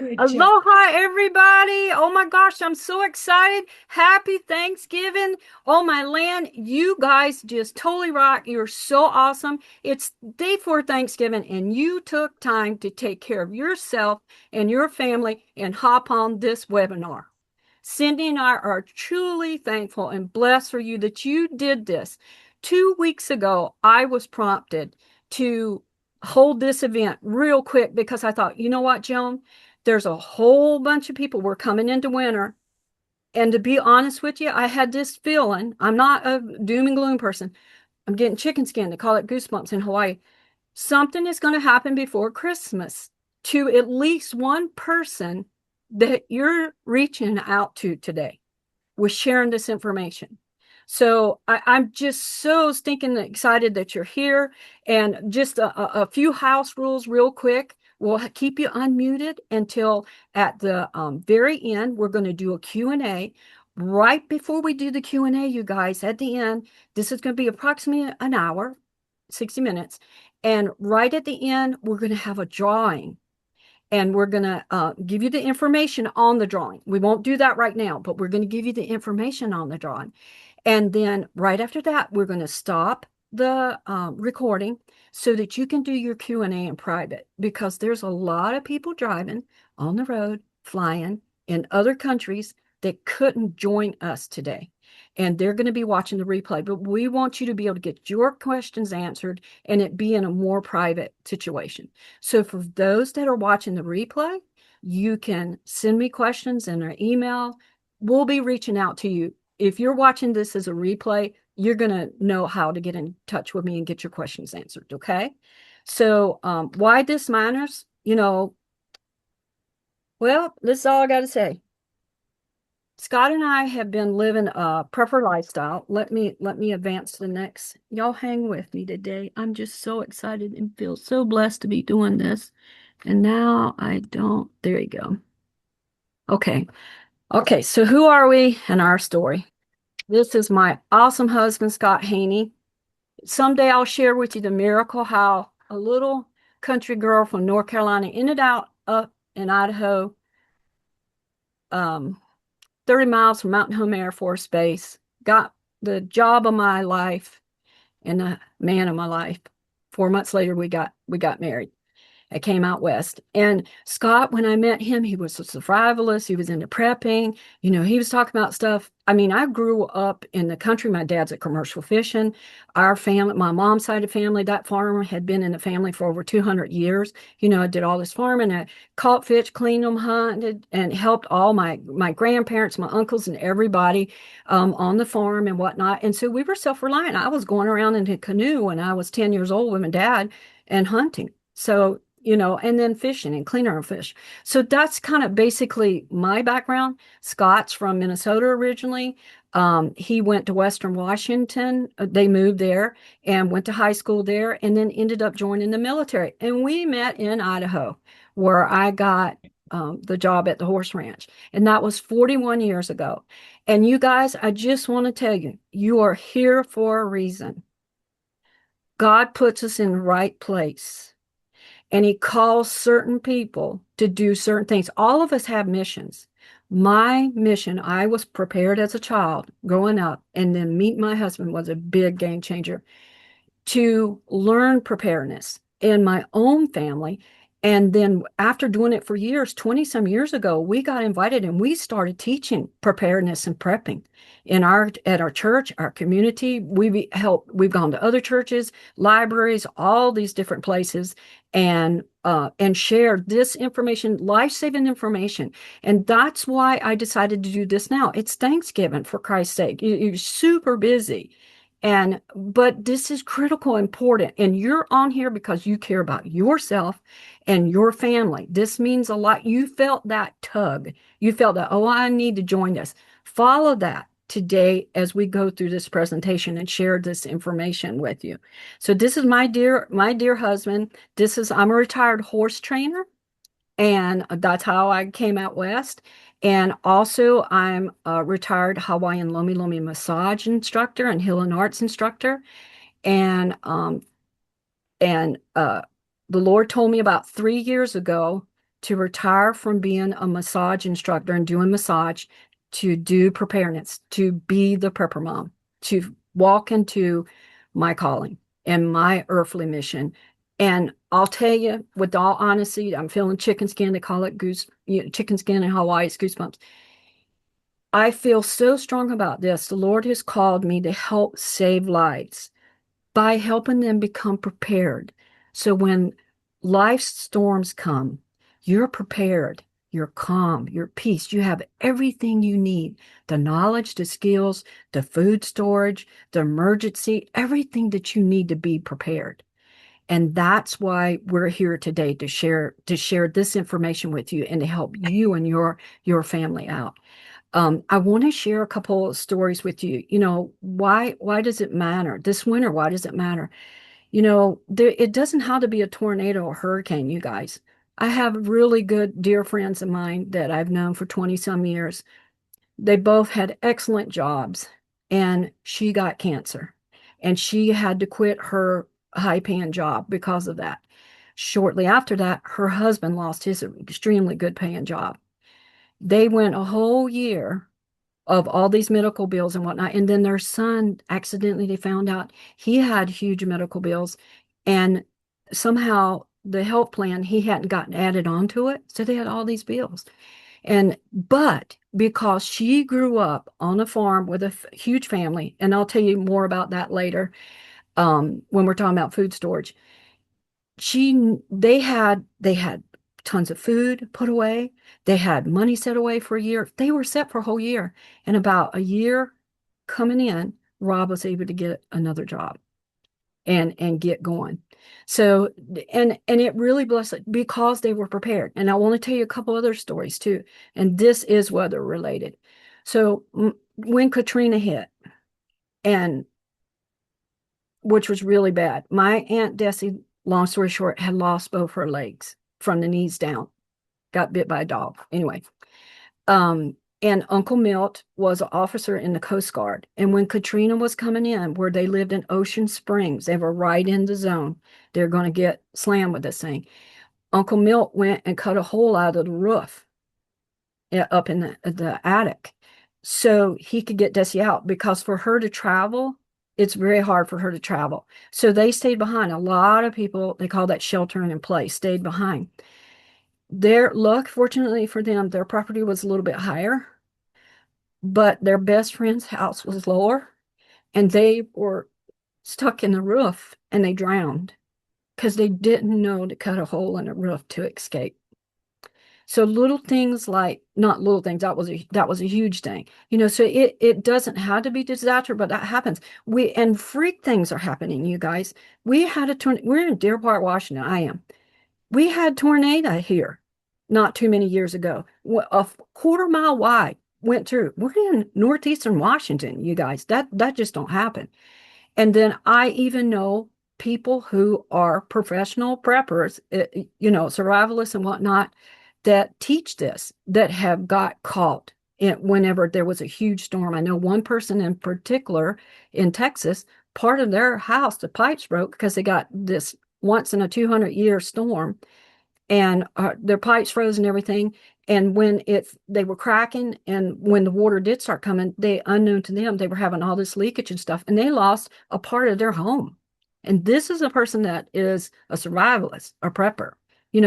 Good job. Aloha, everybody. Oh my gosh, I'm so excited. Happy Thanksgiving. Oh my land, you guys just totally rock. You're so awesome. It's day 4 Thanksgiving, and you took time to take care of yourself and your family and hop on this webinar. Cindy and I are truly thankful and blessed for you that you did this. 2 weeks ago, I was prompted to hold this event real quick because I thought, you know what, Joan? There's a whole bunch of people. We're coming into winter. And to be honest with you, I had this feeling. I'm not a doom and gloom person. I'm getting chicken skin. They call it goosebumps in Hawaii. Something is going to happen before Christmas to at least one person that you're reaching out to today with sharing this information. So I'm just so stinking excited that you're here. And just a few house rules real quick. We'll keep you unmuted until at the very end. We're going to do a Q&A. Right before we do the Q&A, you guys, at the end, this is going to be approximately an hour, 60 minutes. And right at the end, we're going to have a drawing and we're going to give you the information on the drawing. We won't do that right now, but we're going to give you the information on the drawing. And then right after that, we're going to stop the recording so that you can do your Q&A in private because there's a lot of people driving on the road, flying in other countries that couldn't join us today. And they're going to be watching the replay, but we want you to be able to get your questions answered and it be in a more private situation. So for those that are watching the replay, you can send me questions in our email. We'll be reaching out to you. If you're watching this as a replay, you're going to know how to get in touch with me and get your questions answered. Okay. So, why this matters, well, this is all I got to say. Scott and I have been living a prepper lifestyle. Let me advance to the next. Y'all hang with me today. I'm just so excited and feel so blessed to be doing this. And now I don't. There you go. Okay. Okay. So who are we and our story? This is my awesome husband, Scott Haney. Someday I'll share with you the miracle how a little country girl from North Carolina ended up in Idaho, um, 30 miles from Mountain Home Air Force Base, got the job of my life and the man of my life. 4 months later, we got married. I came out west. And Scott, when I met him, he was a survivalist. He was into prepping. He was talking about stuff. I mean, I grew up in the country. My dad's at commercial fishing. Our family, my mom's side of family, that farmer had been in the family for over 200 years. I did all this farming. I caught fish, cleaned them, hunted, and helped all my grandparents, my uncles, and everybody on the farm and whatnot. And so we were self-reliant. I was going around in a canoe when I was 10 years old with my dad and hunting. So and then fishing and cleaning our fish. So that's kind of basically my background. Scott's from Minnesota originally. He went to Western Washington. They moved there and went to high school there and then ended up joining the military. And we met in Idaho, where I got the job at the horse ranch. And that was 41 years ago. And you guys, I just want to tell you, you are here for a reason. God puts us in the right place and he calls certain people to do certain things. All of us have missions. My mission, I was prepared as a child growing up, and then meet my husband was a big game changer to learn preparedness in my own family. And then after doing it for years, 20 some years ago, we got invited and we started teaching preparedness and prepping at our church, our community. We've gone to other churches, libraries, all these different places and shared this information, life-saving information. And that's why I decided to do this now. It's Thanksgiving, for Christ's sake. You're super busy. But this is critical, important, and you're on here because you care about yourself and your family. This means a lot. You felt that tug. You felt that, oh, I need to join this. Follow that today as we go through this presentation and share this information with you. So this is my dear husband. I'm a retired horse trainer. And that's how I came out west. And also, I'm a retired Hawaiian Lomi Lomi massage instructor and healing arts instructor. And the Lord told me about 3 years ago to retire from being a massage instructor and doing massage to do preparedness, to be the prepper mom, to walk into my calling and my earthly mission. And I'll tell you, with all honesty, I'm feeling chicken skin. They call it chicken skin in Hawaii, it's goosebumps. I feel so strong about this. The Lord has called me to help save lives by helping them become prepared. So when life's storms come, you're prepared, you're calm, you're peace. You have everything you need, the knowledge, the skills, the food storage, the emergency, everything that you need to be prepared. And that's why we're here today to share this information with you and to help you and your family out. I want to share a couple of stories with you. Why does it matter? This winter, why does it matter? It doesn't have to be a tornado or hurricane, you guys. I have really good dear friends of mine that I've known for 20 some years. They both had excellent jobs, and she got cancer, and she had to quit her high-paying job because of that. Shortly after that, her husband lost his extremely good paying job. They went a whole year of all these medical bills and whatnot. And then their son accidentally, they found out he had huge medical bills, and somehow the health plan, he hadn't gotten added onto it. So they had all these bills. But because she grew up on a farm with a huge family, and I'll tell you more about that later, when we're talking about food storage, they had tons of food put away. They had money set away for a year. They were set for a whole year. And about a year coming in, Rob was able to get another job and get going. So and it really blessed it because they were prepared. And I want to tell you a couple other stories too. And this is weather related. So when Katrina hit, and which was really bad, my Aunt Desi, long story short, had lost both her legs from the knees down, got bit by a dog. Anyway, and Uncle Milt was an officer in the Coast Guard. And when Katrina was coming in, where they lived in Ocean Springs, they were right in the zone. They're going to get slammed with this thing. Uncle Milt went and cut a hole out of the roof up in the attic so he could get Desi out, because for her to travel, it's very hard for her to travel. So they stayed behind. A lot of people, they call that sheltering in place, stayed behind. Their luck, fortunately for them, their property was a little bit higher, but their best friend's house was lower, and they were stuck in the roof and they drowned because they didn't know to cut a hole in the roof to escape. So little things like, not little things, that was a huge thing. So it doesn't have to be disaster, but that happens. And freak things are happening, you guys. We're in Deer Park, Washington. I am. We had tornado here not too many years ago. A quarter-mile wide went through. We're in northeastern Washington, you guys. That just don't happen. And then I even know people who are professional preppers, survivalists and whatnot, that teach this, that have got caught whenever there was a huge storm. I know one person in particular in Texas, part of their house, the pipes broke because they got this once in a 200-year storm, and their pipes froze and everything. And when they were cracking, and when the water did start coming, unknown to them, they were having all this leakage and stuff, and they lost a part of their home. And this is a person that is a survivalist, a prepper.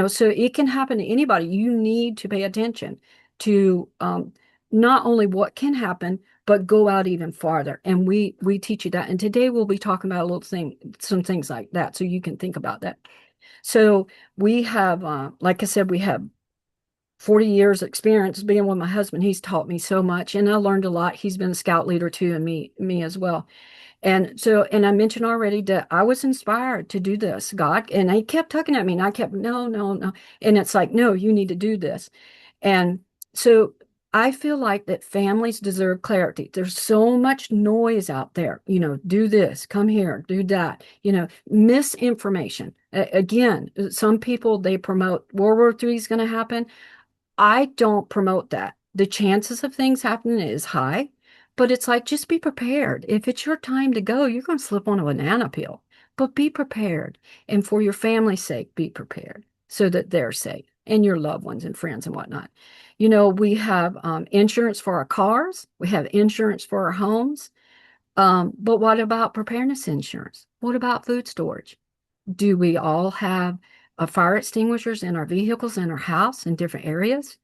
So it can happen to anybody. You need to pay attention to not only what can happen, but go out even farther. And we teach you that. And today we'll be talking about some things like that, so you can think about that. So we have, like I said, we have 40 years experience being with my husband. He's taught me so much, and I learned a lot. He's been a scout leader too, and me as well. And I mentioned already that I was inspired to do this, God, and he kept tugging at me, and I kept, no, no, no. And it's like, no, you need to do this. And so I feel like that families deserve clarity. There's so much noise out there, do this, come here, do that, misinformation. Again, some people, they promote World War III is going to happen. I don't promote that. The chances of things happening is high, but it's like, just be prepared. If it's your time to go, you're going to slip on a banana peel, but be prepared. And for your family's sake, be prepared so that they're safe. and your loved ones and friends and whatnot. We have insurance for our cars. We have insurance for our homes. But what about preparedness insurance? What about food storage? Do we all have fire extinguishers in our vehicles in our house in different areas?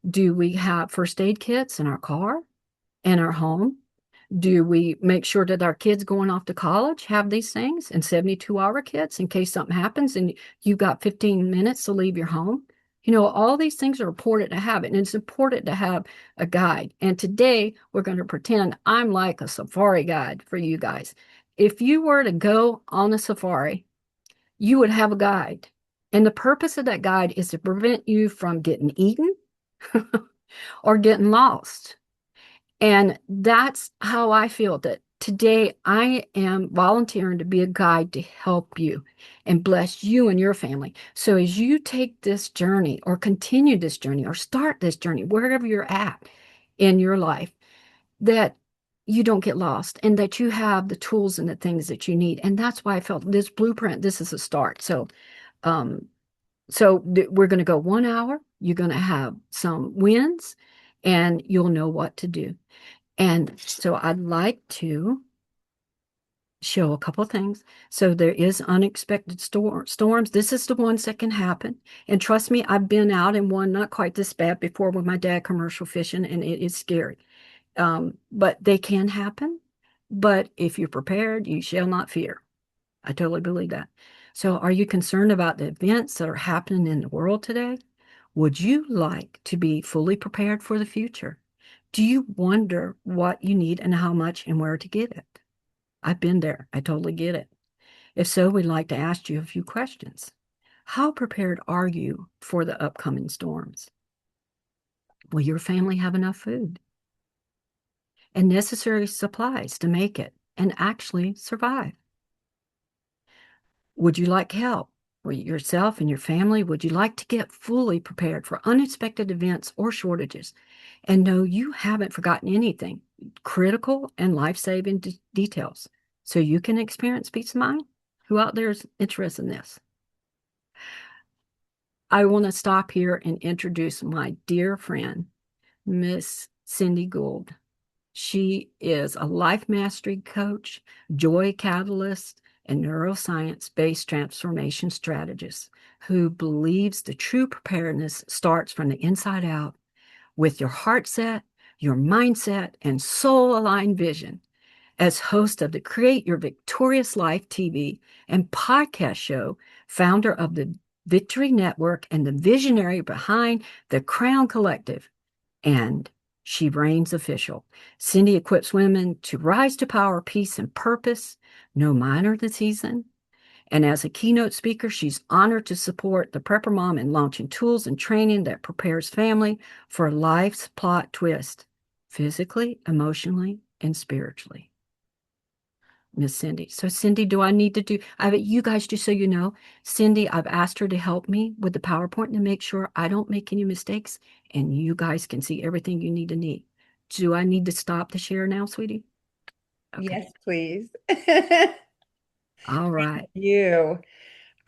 Do we have first aid kits in our car, in our home? Do we make sure that our kids going off to college have these things and 72-hour kits in case something happens and you've got 15 minutes to leave your home? All these things are important to have, and it's important to have a guide. And today we're going to pretend I'm like a safari guide for you guys. If you were to go on a safari, you would have a guide. And the purpose of that guide is to prevent you from getting eaten or getting lost. And that's how I feel that today I am volunteering to be a guide to help you and bless you and your family. So as you take this journey or continue this journey or start this journey, wherever you're at in your life, that you don't get lost and that you have the tools and the things that you need. And that's why I felt this blueprint, this is a start. Um, we're going to go 1 hour. You're going to have some wins and you'll know what to do. And so I'd like to show a couple of things. So there is unexpected storms. This is the ones that can happen. And trust me, I've been out in one not quite this bad before with my dad commercial fishing, and it is scary. But they can happen. But if you're prepared, you shall not fear. I totally believe that. So are you concerned about the events that are happening in the world today? Would you like to be fully prepared for the future? Do you wonder what you need and how much and where to get it? I've been there. I totally get it. If so, we'd like to ask you a few questions. How prepared are you for the upcoming storms? Will your family have enough food and necessary supplies to make it and actually survive? Would you like help for yourself and your family? Would you like to get fully prepared for unexpected events or shortages? And no, you haven't forgotten anything critical and life-saving details so you can experience peace of mind. Who out there is interested in this? I want to stop here and introduce my dear friend, Miss Cindy Gould. She is a life mastery coach, joy catalyst, and neuroscience-based transformation strategist who believes the true preparedness starts from the inside out with your heart set, your mindset, and soul-aligned vision. As host of the Create Your Victorious Life TV and podcast show, founder of the Victory Network and the visionary behind the Crown Collective, and she reigns official. Cindy equips women to rise to power, peace, and purpose, no matter the season. And as a keynote speaker, she's honored to support the Prepper Mom in launching tools and training that prepares family for life's plot twist, physically, emotionally, and spiritually. Miss Cindy. So Cindy, do I need to do, you guys, just so you know, Cindy, I've asked her to help me with the PowerPoint to make sure I don't make any mistakes and you guys can see everything you need to need. Do I need to stop the share now, sweetie? Okay. Yes, please. All right. You.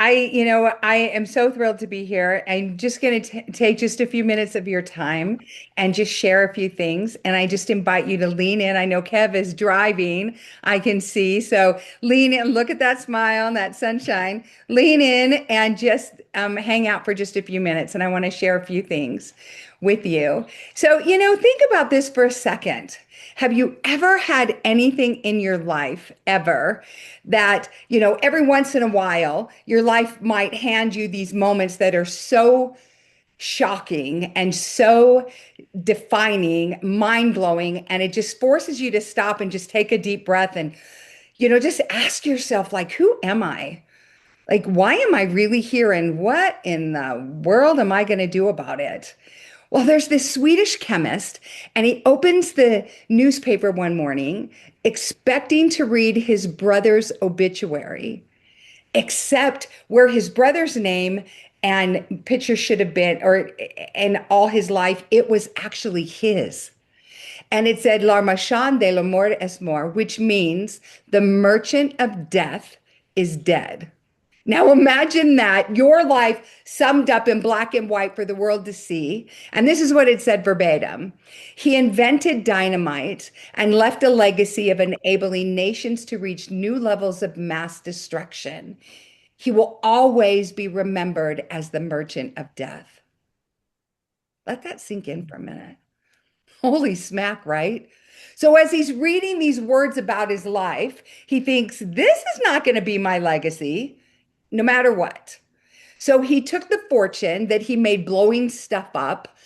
I am so thrilled to be here. I'm just going to take just a few minutes of your time and just share a few things. And I just invite you to lean in. I know Kev is driving, I can see. So lean in, look at that smile and that sunshine. Lean in and just hang out for just a few minutes. And I want to share a few things with you. So, think about this for a second. Have you ever had anything in your life ever that, every once in a while, your life might hand you these moments that are so shocking and so defining, mind-blowing, and it just forces you to stop and just take a deep breath and, just ask yourself, like, who am I? Like, why am I really here? And what in the world am I going to do about it? Well, there's this Swedish chemist, and he opens the newspaper one morning expecting to read his brother's obituary, except where his brother's name and picture should have been, or and all his life, it was actually his. And it said, La Marchand de la Mort es mort, which means the merchant of death is dead. Now imagine that your life summed up in black and white for the world to see. And this is what it said verbatim. He invented dynamite and left a legacy of enabling nations to reach new levels of mass destruction. He will always be remembered as the merchant of death. Let that sink in for a minute. Holy smack, right? So as he's reading these words about his life, he thinks, this is not going to be my legacy, no matter what. So he took the fortune that he made blowing stuff up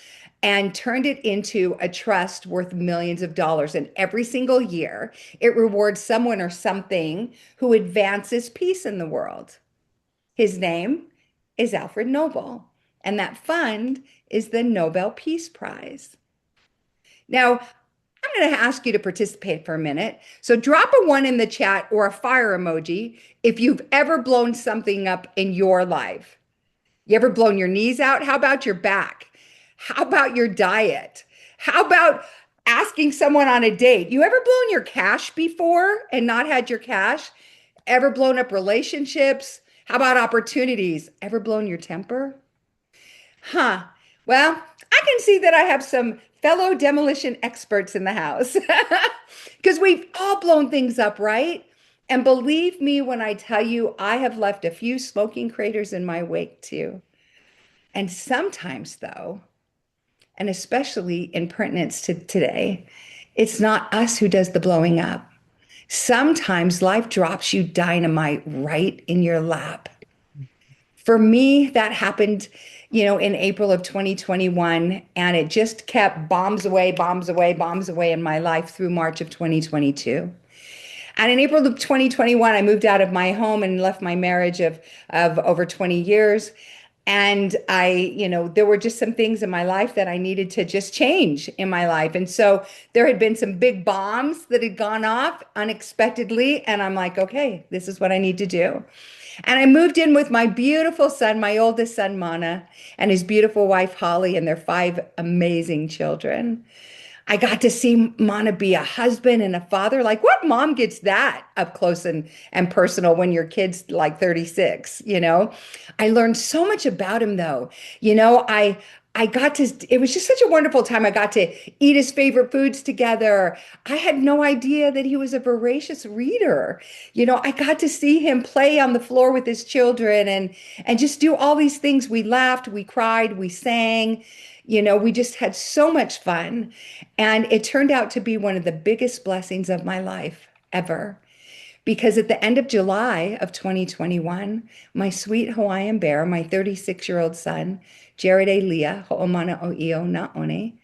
and turned it into a trust worth millions of dollars. And every single year, it rewards someone or something who advances peace in the world. His name is Alfred Nobel, and that fund is the Nobel Peace Prize. Now, I'm going to ask you to participate for a minute. So drop a one in the chat or a fire emoji if you've ever blown something up in your life. You ever blown your knees out? How about your back? How about your diet? How about asking someone on a date? You ever blown your cash before and not had your cash? Ever blown up relationships? How about opportunities? Ever blown your temper? Huh. Well, I can see that I have some fellow demolition experts in the house because we've all blown things up, right? And believe me when I tell you, I have left a few smoking craters in my wake too. And sometimes, though, and especially in pertinence to today, it's not us who does the blowing up. Sometimes life drops you dynamite right in your lap. For me, that happened, in April of 2021, and it just kept bombs away, bombs away, bombs away in my life through March of 2022. And in April of 2021, I moved out of my home and left my marriage of over 20 years. And there were just some things in my life that I needed to just change in my life. And so there had been some big bombs that had gone off unexpectedly. And I'm like, okay, this is what I need to do. And I moved in with my beautiful son, my oldest son, Mana, and his beautiful wife, Holly, and their five amazing children. I got to see Mana be a husband and a father. Like, what mom gets that up close and personal when your kid's like 36, I learned so much about him though. I got to, it was just such a wonderful time. I got to eat his favorite foods together. I had no idea that he was a voracious reader. I got to see him play on the floor with his children and just do all these things. We laughed, we cried, we sang. We just had so much fun. And it turned out to be one of the biggest blessings of my life ever. Because at the end of July of 2021, my sweet Hawaiian bear, my 36-year-old son, Jared A. Leah, Ho'omana O'io Na'one,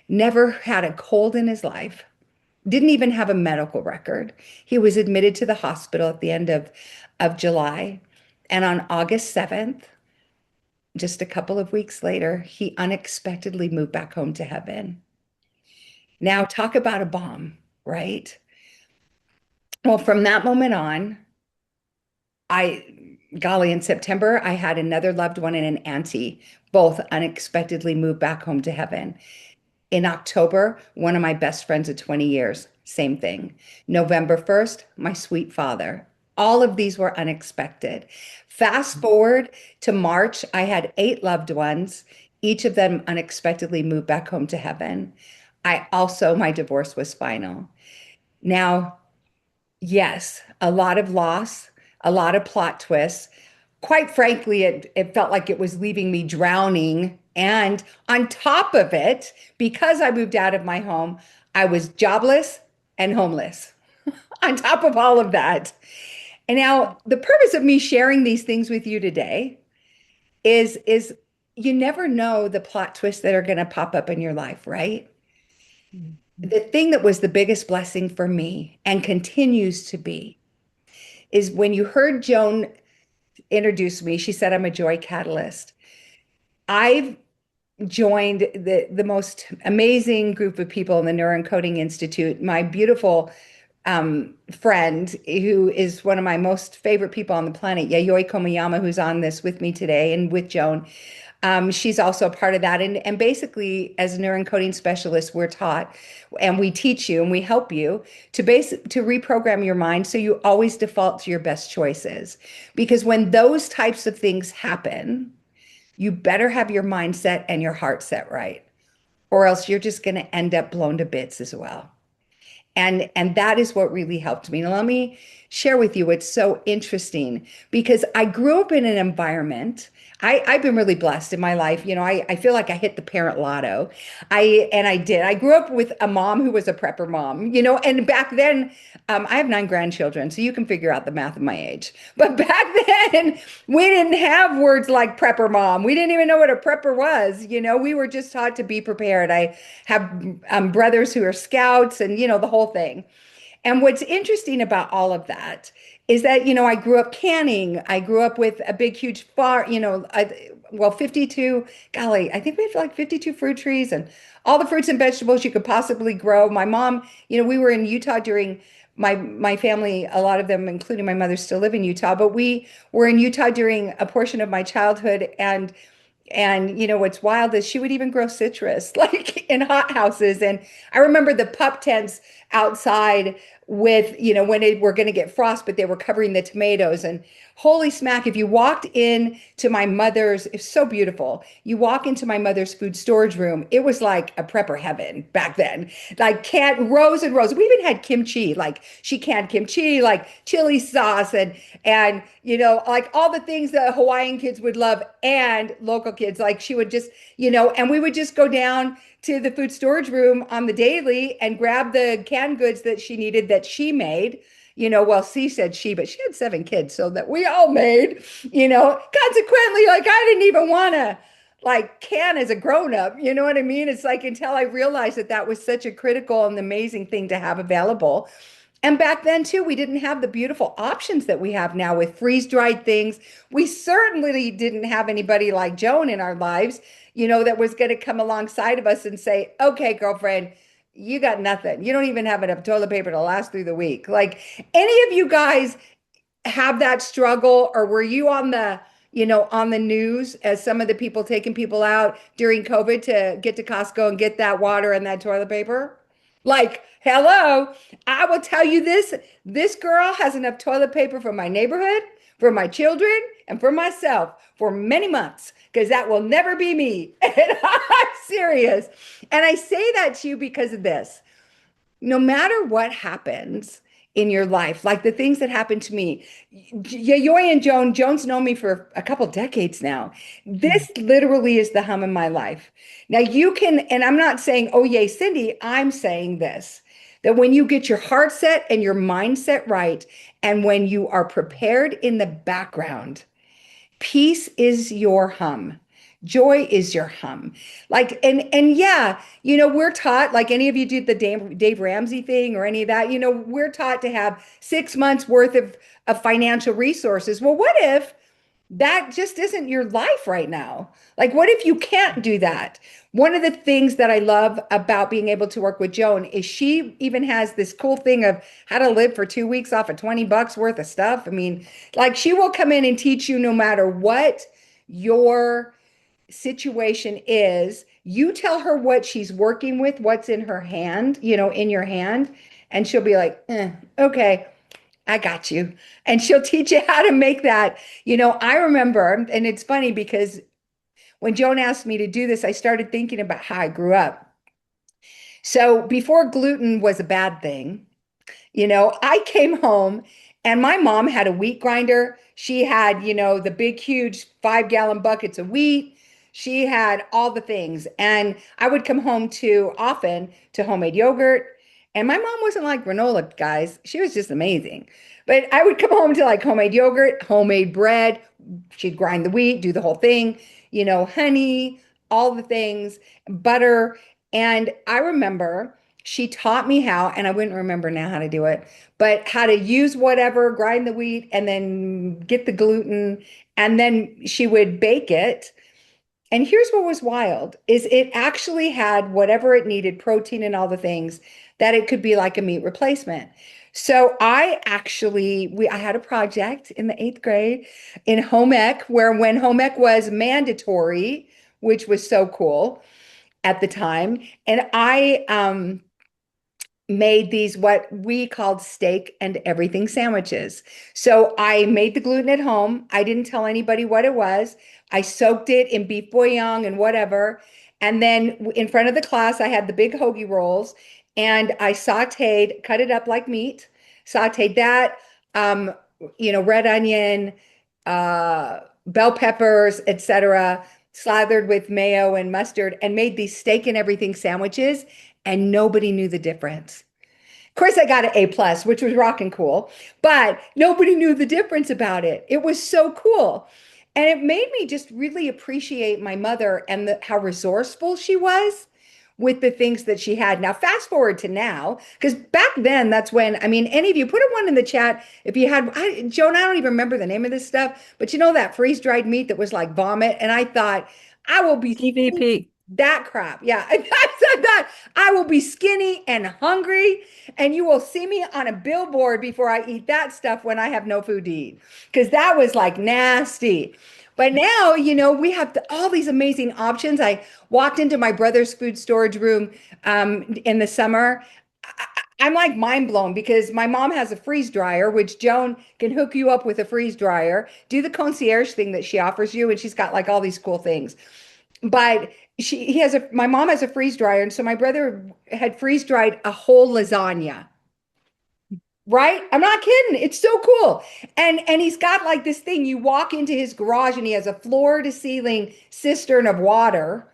never had a cold in his life, didn't even have a medical record. He was admitted to the hospital at the end of July. And on August 7th, just a couple of weeks later, he unexpectedly moved back home to heaven. Now, talk about a bomb, right? Well, from that moment on, golly, in September, I had another loved one and an auntie, both unexpectedly moved back home to heaven. In October, one of my best friends of 20 years, same thing. November 1st, my sweet father. All of these were unexpected. Fast forward to March, I had 8 loved ones. Each of them unexpectedly moved back home to heaven. My divorce was final. Now, yes, a lot of loss, a lot of plot twists. Quite frankly, it felt like it was leaving me drowning. And on top of it, because I moved out of my home, I was jobless and homeless on top of all of that. And now the purpose of me sharing these things with you today is you never know the plot twists that are going to pop up in your life, right? The thing that was the biggest blessing for me and continues to be is when you heard Joan introduce me, she said, I'm a joy catalyst. I've joined the most amazing group of people in the Neuroencoding Institute. My beautiful friend, who is one of my most favorite people on the planet, Yayoi Komayama, who's on this with me today and with Joan. She's also a part of that. And basically, as neuroencoding specialists, we're taught and we teach you and we help you to reprogram your mind so you always default to your best choices. Because when those types of things happen, you better have your mindset and your heart set right, or else you're just going to end up blown to bits as well. And that is what really helped me. Now, let me share with you what's so interesting because I grew up in an environment. I've been really blessed in my life. I feel like I hit the parent lotto. I did. I grew up with a mom who was a prepper mom, and back then, I have 9 grandchildren, so you can figure out the math of my age. But back then, we didn't have words like prepper mom. We didn't even know what a prepper was. We were just taught to be prepared. I have brothers who are scouts and, the whole thing. And what's interesting about all of that is that, I grew up canning. I grew up with a big, huge farm, 52, golly, I think we had like 52 fruit trees and all the fruits and vegetables you could possibly grow. My mom, we were in Utah during my family, a lot of them, including my mother, still live in Utah, but we were in Utah during a portion of my childhood. And what's wild is she would even grow citrus like in hot houses. And I remember the pup tents outside with, when it were going to get frost, but they were covering the tomatoes. And holy smack, if you walked in to my mother's, it's so beautiful. You walk into my mother's food storage room, it was like a prepper heaven back then. Like canned rows and rows. We even had kimchi, like she canned kimchi, like chili sauce and like all the things that Hawaiian kids would love and local kids. Like she would just, and we would just go down to the food storage room on the daily and grab the canned goods that she needed that she made. Well, she said she, but she had 7 kids, so that we all made, consequently, like I didn't even want to like can as a grown up, you know what I mean? It's like until I realized that that was such a critical and amazing thing to have available. And back then, too, we didn't have the beautiful options that we have now with freeze-dried things. We certainly didn't have anybody like Joan in our lives, that was going to come alongside of us and say, okay, girlfriend, you got nothing. You don't even have enough toilet paper to last through the week. Like any of you guys have that struggle, or were you on the news as some of the people taking people out during COVID to get to Costco and get that water and that toilet paper? Like, hello, I will tell you this girl has enough toilet paper for my neighborhood, for my children, and for myself for many months, because that will never be me. And I'm serious. And I say that to you because of this. No matter what happens in your life, like the things that happened to me, Yayoi and Joan's known me for a couple decades now. This literally is the hum in my life. Now you can, and I'm not saying, oh, yay, Cindy, I'm saying this, that when you get your heart set and your mindset right, and when you are prepared in the background, peace is your hum. Joy is your hum. Like, and yeah, we're taught, like any of you did the Dave Ramsey thing or any of that, we're taught to have 6 months worth of financial resources. Well, what if that just isn't your life right now? Like, what if you can't do that? One of the things that I love about being able to work with Joan is she even has this cool thing of how to live for 2 weeks off of 20 bucks worth of stuff. I mean, like she will come in and teach you no matter what your situation is. You tell her what she's working with, what's in her hand, in your hand, and she'll be like, okay, I got you. And she'll teach you how to make that. I remember, and it's funny because when Joan asked me to do this, I started thinking about how I grew up. So before gluten was a bad thing, I came home and my mom had a wheat grinder. She had, the big, huge 5-gallon buckets of wheat. She had all the things. And I would come home too often to homemade yogurt. And my mom wasn't like granola, guys. She was just amazing. But I would come home to like homemade yogurt, homemade bread. She'd grind the wheat, do the whole thing, honey, all the things, butter. And I remember she taught me how, and I wouldn't remember now how to do it, but how to use whatever, grind the wheat, and then get the gluten, and then she would bake it. And here's what was wild is it actually had whatever it needed, protein and all the things that it could be like a meat replacement. So I had a project in the eighth grade in home ec where when home ec was mandatory, which was so cool at the time. And I made these what we called steak and everything sandwiches. So I made the gluten at home. I didn't tell anybody what it was. I soaked it in beef bouillon and whatever. And then in front of the class, I had the big hoagie rolls and I sauteed, cut it up like meat, sauteed that, um, red onion, bell peppers, etc., slathered with mayo and mustard, and made these steak and everything sandwiches, and nobody knew the difference. Of course, I got an A plus, which was rocking cool, but nobody knew the difference about it. It was so cool. And it made me just really appreciate my mother and how resourceful she was with the things that she had. Now, fast forward to now, because back then, that's when, I mean, any of you put a one in the chat if you had, Joan, I don't even remember the name of this stuff, but you know that freeze-dried meat that was like vomit? And I thought, I will be TVP. that crap. Yeah. I said that. I will be skinny and hungry, and you will see me on a billboard before I eat that stuff when I have no food to eat. Because that was like nasty. But now, we have all these amazing options. I walked into my brother's food storage room in the summer. I'm like mind blown because my mom has a freeze dryer, which Joan can hook you up with a freeze dryer, do the concierge thing that she offers you, and she's got like all these cool things. But my mom has a freeze dryer, and so my brother had freeze dried a whole lasagna. Right? I'm not kidding. It's so cool. And he's got like this thing. You walk into his garage and he has a floor to ceiling cistern of water.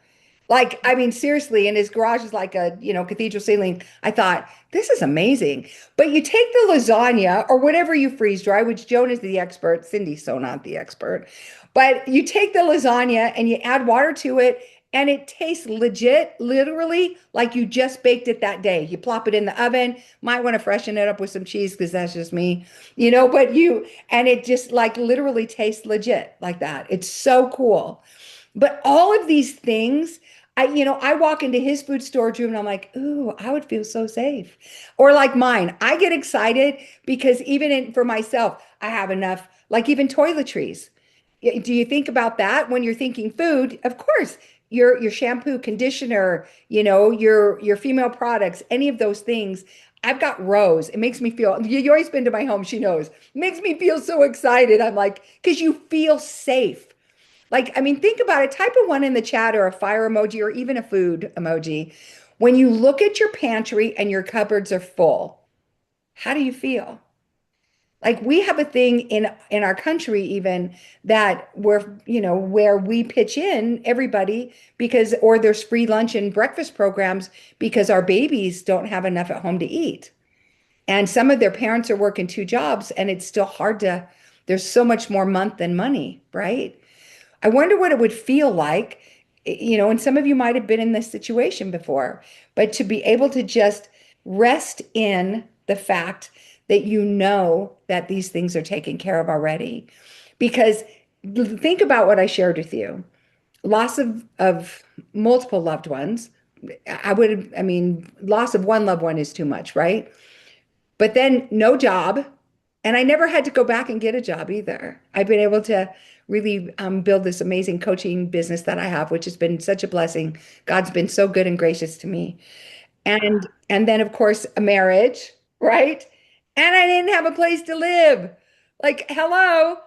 Like, I mean, seriously, and his garage is like a, cathedral ceiling. I thought, this is amazing. But you take the lasagna or whatever you freeze dry, which Joan is the expert, Cindy's so not the expert. But you take the lasagna and you add water to it, and it tastes legit, literally like you just baked it that day. You plop it in the oven, might want to freshen it up with some cheese because that's just me, and it just like literally tastes legit like that. It's so cool. But all of these things, I walk into his food storage room and I'm like, ooh, I would feel so safe. Or like mine, I get excited because for myself, I have enough, like even toiletries. Do you think about that when you're thinking food? Of course, your shampoo, conditioner, your female products, any of those things. I've got rows. It makes me feel, you always been to my home, she knows. It makes me feel so excited. I'm like, because you feel safe. Like, I mean, think about it. Type a one in the chat or a fire emoji or even a food emoji. When you look at your pantry and your cupboards are full, how do you feel? Like we have a thing in our country even that where we pitch in everybody because or there's free lunch and breakfast programs because our babies don't have enough at home to eat. And some of their parents are working two jobs and it's still hard there's so much more month than money, right? I wonder what it would feel like, and some of you might have been in this situation before, but to be able to just rest in the fact that you know that these things are taken care of already. Because think about what I shared with you. Loss of multiple loved ones. I mean, loss of one loved one is too much, right? But then no job. And I never had to go back and get a job either. I've been able to really build this amazing coaching business that I have, which has been such a blessing. God's been so good and gracious to me. And then of course a marriage, right? And I didn't have a place to live. Like, hello.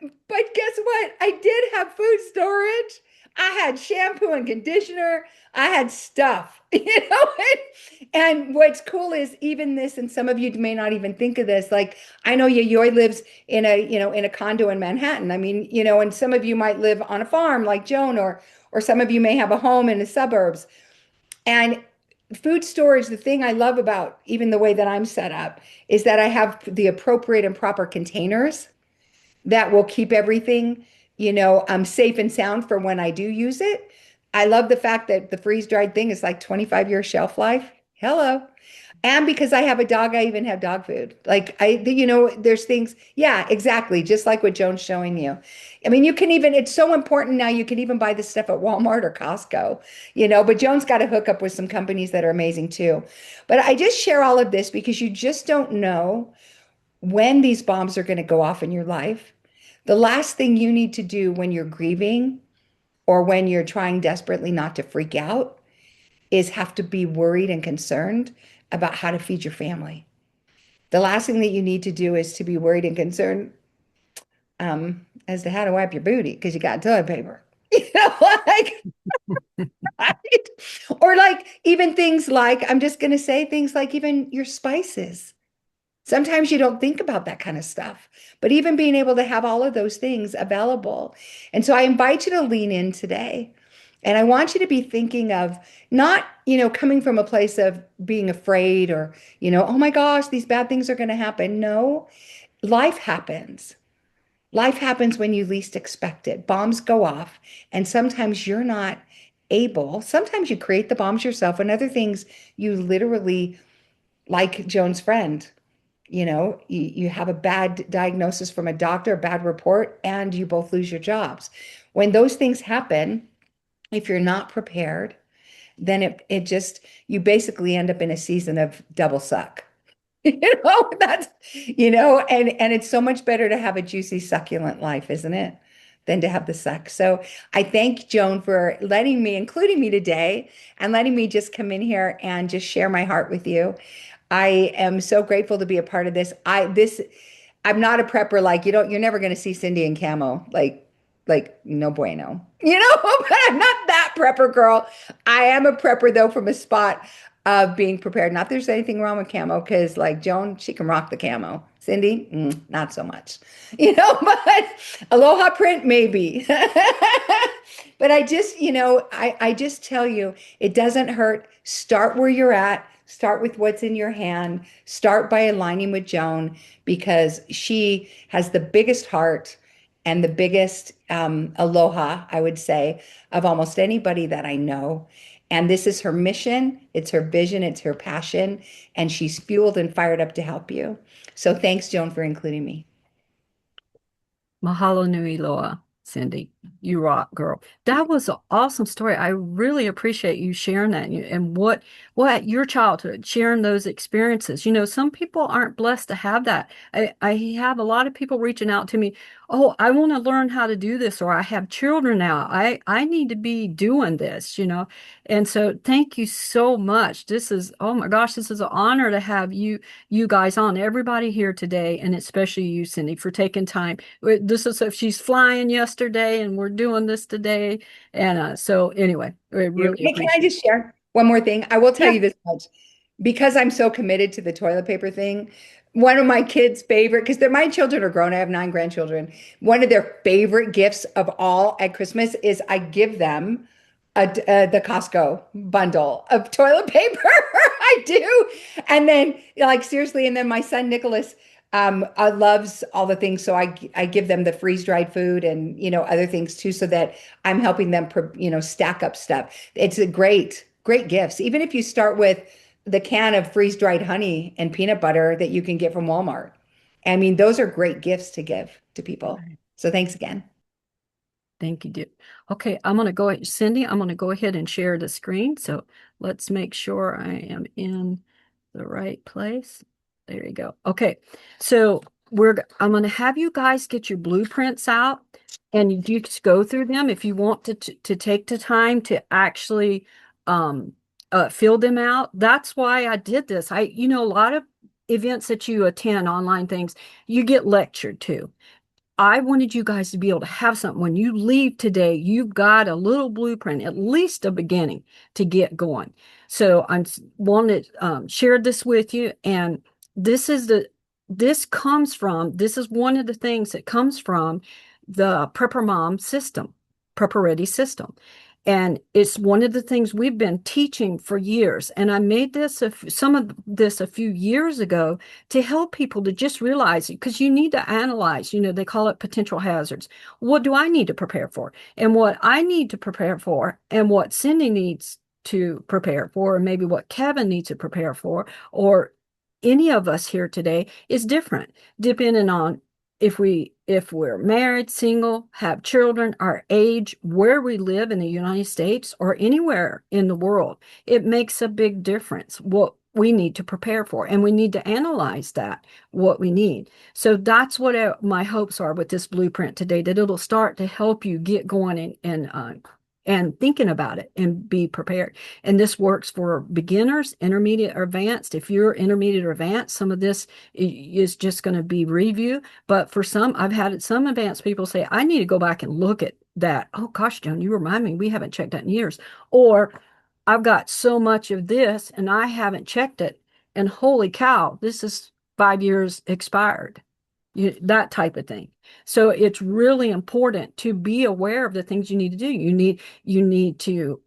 But guess what? I did have food storage. I had shampoo and conditioner. I had stuff, And what's cool is even this, and some of you may not even think of this. Like I know Yayoi lives in a condo in Manhattan. I mean, and some of you might live on a farm like Joan, or some of you may have a home in the suburbs. And food storage, the thing I love about even the way that I'm set up is that I have the appropriate and proper containers that will keep everything, safe and sound for when I do use it. I love the fact that the freeze dried thing is like 25-year shelf life. Hello. And because I have a dog, I even have dog food. Like there's things, yeah, exactly. Just like what Joan's showing you. I mean, you can even, it's so important now, you can even buy this stuff at Walmart or Costco, but Joan's got to hook up with some companies that are amazing too. But I just share all of this because you just don't know when these bombs are going to go off in your life. The last thing you need to do when you're grieving or when you're trying desperately not to freak out is have to be worried and concerned about how to feed your family. The last thing that you need to do is to be worried and concerned as to how to wipe your booty because you got toilet paper. Like, right? Or like even things like, I'm just going to say things like even your spices. Sometimes you don't think about that kind of stuff, but even being able to have all of those things available. And so I invite you to lean in today. And I want you to be thinking of not, coming from a place of being afraid or, oh my gosh, these bad things are going to happen. No, life happens. Life happens when you least expect it. Bombs go off, and sometimes you're not able. Sometimes you create the bombs yourself, and other things you literally, like Joan's friend, you have a bad diagnosis from a doctor, a bad report, and you both lose your jobs. When those things happen, if you're not prepared, then it just, you basically end up in a season of double suck. That's, and it's so much better to have a juicy, succulent life, isn't it? Than to have the suck. So I thank Joan for letting me, including me today, and letting me just come in here and just share my heart with you. I am so grateful to be a part of this. I'm not a prepper like you're never going to see Cindy in camo. Like no bueno. But I'm not that prepper girl. I am a prepper though from a spot of being prepared. Not that there's anything wrong with camo because like Joan, she can rock the camo. Cindy, not so much. But aloha print maybe. But I just, I just tell you, it doesn't hurt. Start where you're at. Start with what's in your hand. Start by aligning with Joan because she has the biggest heart and the biggest aloha, I would say, of almost anybody that I know. And this is her mission, it's her vision, it's her passion, and she's fueled and fired up to help you. So thanks, Joan, for including me. Mahalo nui loa, Cindy. You rock, girl. That was an awesome story. I really appreciate you sharing that and what your childhood, sharing those experiences. Some people aren't blessed to have that. I have a lot of people reaching out to me, oh, I want to learn how to do this, or I have children now. I need to be doing this. And so thank you so much. Oh my gosh, this is an honor to have you guys on, everybody here today, and especially you, Cindy, for taking time. This is if she's flying yesterday and we're doing this today. And so anyway, I really Hey, can I appreciate it. just share one more thing? I will tell Yeah. you this much. Because I'm so committed to the toilet paper thing, one of my kids' favorite, because my children are grown, I have 9 grandchildren. One of their favorite gifts of all at Christmas is I give them the Costco bundle of toilet paper. I do. And then, like, seriously, and then my son Nicholas loves all the things. So I give them the freeze dried food and, other things too, so that I'm helping them, stack up stuff. It's a great gifts. Even if you start with the can of freeze dried honey and peanut butter that you can get from Walmart. I mean, those are great gifts to give to people. So thanks again. Thank you, dear. Okay, I'm going to go ahead, Cindy, I'm going to go ahead and share the screen. So let's make sure I am in the right place. There you go. Okay, so I'm going to have you guys get your blueprints out and you just go through them if you want to take the time to actually fill them out. That's why I did this. A lot of events that you attend, online things, you get lectured to. I wanted you guys to be able to have something when you leave today, you've got a little blueprint, at least a beginning to get going. So I wanted shared this with you, and this is this is one of the things that comes from the Prepper Mom system, Prepper Ready system. And it's one of the things we've been teaching for years. And I made some of this a few years ago to help people to just realize it, because you need to analyze, they call it potential hazards. What do I need to prepare for? And what I need to prepare for, and what Cindy needs to prepare for, or maybe what Kevin needs to prepare for, or any of us here today is different, depending on if we're married, single, have children, our age, where we live in the United States or anywhere in the world. It makes a big difference what we need to prepare for, and we need to analyze that, what we need. So that's what my hopes are with this blueprint today, that it'll start to help you get going and thinking about it and be prepared. And this works for beginners, intermediate, or advanced. If you're intermediate or advanced, some of this is just going to be review. But for some, I've had some advanced people say, I need to go back and look at that. Oh gosh, Joan, you remind me, we haven't checked that in years. Or I've got so much of this and I haven't checked it. And holy cow, this is 5 years expired. That type of thing. So it's really important to be aware of the things you need to do. You need to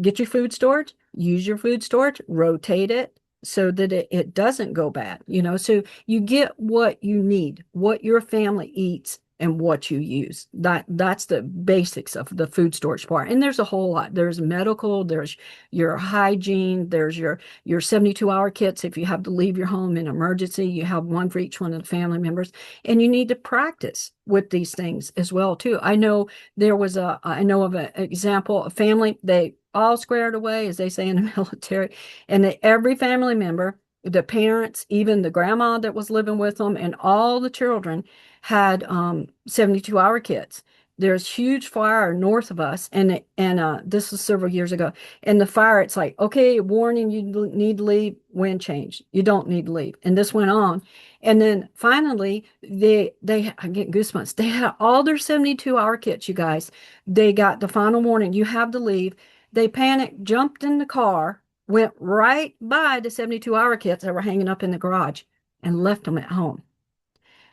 get your food storage, use your food storage, rotate it so that it doesn't go bad. So you get what you need, what your family eats, and what you use. That's the basics of the food storage part. And there's a whole lot. There's medical, there's your hygiene, there's your 72-hour kits. If you have to leave your home in emergency, you have one for each one of the family members. And you need to practice with these things as well, too. I know of an example, a family, they all squared away, as they say in the military, and every family member, the parents, even the grandma that was living with them, and all the children had 72-hour kits. There's huge fire north of us, and this was several years ago. And the fire, it's like, okay, warning, you need to leave, wind change. You don't need to leave. And this went on. And then finally, I get goosebumps. They had all their 72-hour kits, you guys. They got the final warning, you have to leave. They panicked, jumped in the car, went right by the 72-hour kits that were hanging up in the garage, and left them at home.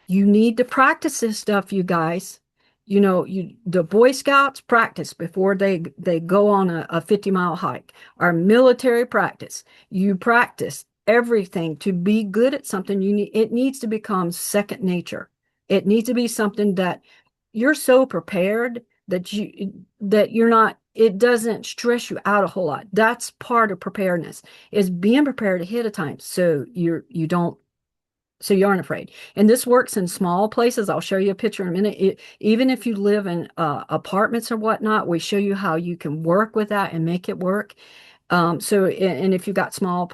You need to practice this stuff, you guys. The Boy Scouts practice before they go on a 50-mile hike. Our military practice. You practice everything to be good at something. It needs to become second nature. It needs to be something that you're so prepared that you're not, it doesn't stress you out a whole lot. That's part of preparedness, is being prepared ahead of time so you aren't afraid. And this works in small places. I'll show you a picture in a minute. Even if you live in apartments or whatnot, we show you how you can work with that and make it work. And if you've got small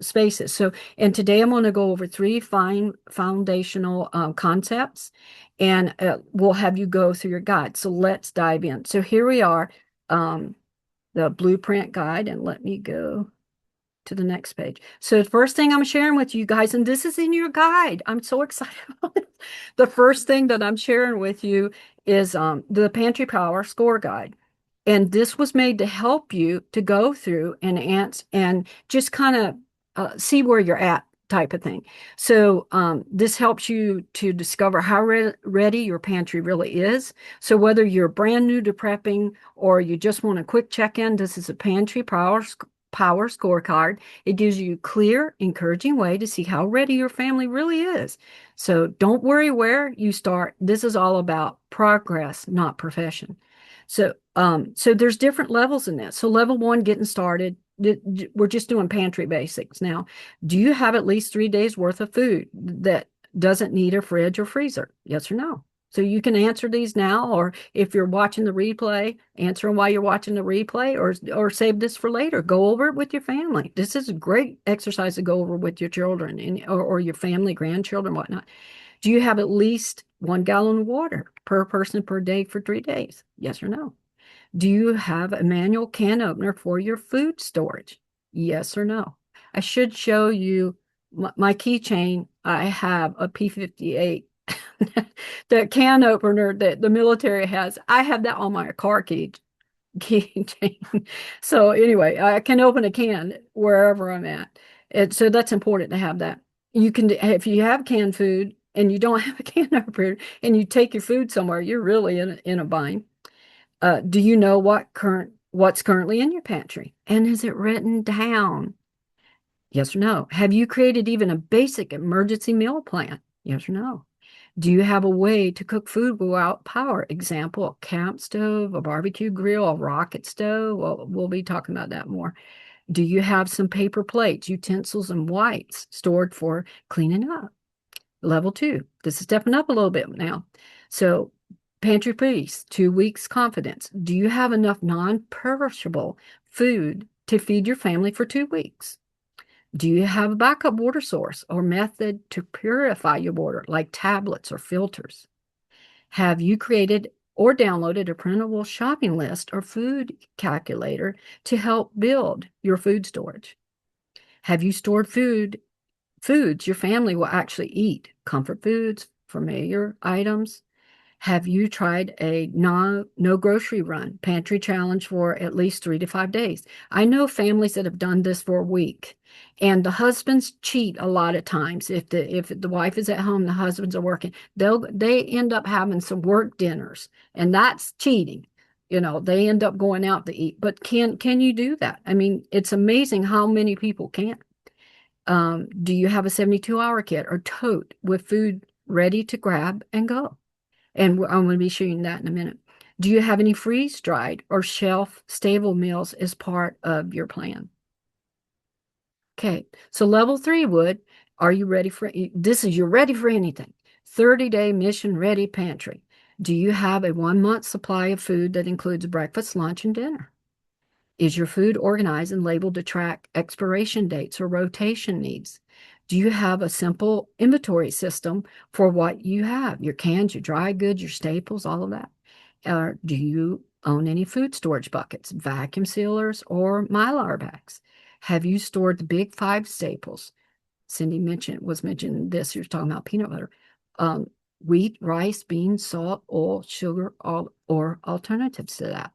spaces. And today I'm going to go over 3 fine foundational concepts, and we'll have you go through your guide. So let's dive in. So here we are, the blueprint guide, and let me go to the next page. So the first thing I'm sharing with you guys, and this is in your guide, I'm so excited about it. The first thing that I'm sharing with you is the Pantry Power Score Guide. And this was made to help you to go through and just kind of see where you're at, type of thing. So this helps you to discover how ready your pantry really is. So whether you're brand new to prepping or you just want a quick check-in, this is a Pantry Power scorecard. It gives you a clear, encouraging way to see how ready your family really is. So don't worry where you start. This is all about progress, not perfection. So there's different levels in this. So level 1, getting started. We're just doing pantry basics now. Do you have at least 3 days worth of food that doesn't need a fridge or freezer? Yes or no? So you can answer these now, or if you're watching the replay, answer them while you're watching the replay, or save this for later. Go over it with your family. This is a great exercise to go over with your children or your family, grandchildren, whatnot. Do you have at least 1 gallon of water per person per day for 3 days? Yes or no? Do you have a manual can opener for your food storage? Yes or no? I should show you my keychain. I have a P58, the can opener that the military has. I have that on my car keychain. So anyway, I can open a can wherever I'm at. So that's important to have that. You can, if you have canned food and you don't have a can opener and you take your food somewhere, you're really in a bind. Do you know what's currently in your pantry? And is it written down? Yes or no? Have you created even a basic emergency meal plan? Yes or no? Do you have a way to cook food without power? Example, a camp stove, a barbecue grill, a rocket stove. Well, we'll be talking about that more. Do you have some paper plates, utensils, and wipes stored for cleaning up? Level two, this is stepping up a little bit now. So, pantry peace, 2 weeks confidence. Do you have enough non-perishable food to feed your family for 2 weeks? Do you have a backup water source or method to purify your water, like tablets or filters? Have you created or downloaded a printable shopping list or food calculator to help build your food storage? Have you stored foods your family will actually eat, comfort foods, familiar items? Have you tried a no grocery run pantry challenge for at least 3 to 5 days? I know families that have done this for a week, and the husbands cheat a lot of times. If the wife is at home, the husbands are working. They end up having some work dinners, and that's cheating. They end up going out to eat. But can you do that? I mean, it's amazing how many people can't. Do you have a 72-hour kit or tote with food ready to grab and go? And I'm going to be showing that in a minute. Do you have any freeze dried or shelf stable meals as part of your plan? Okay, so level three are you ready for this? Is you're ready for anything. 30-day mission ready pantry. Do you have a 1 month supply of food that includes breakfast, lunch, and dinner? Is your food organized and labeled to track expiration dates or rotation needs? Do you have a simple inventory system for what you have? Your cans, your dry goods, your staples, all of that. Or do you own any food storage buckets, vacuum sealers, or Mylar bags? Have you stored the big five staples? Cindy mentioned this. You're talking about peanut butter, um, wheat, rice, beans, salt, oil, sugar, or alternatives to that.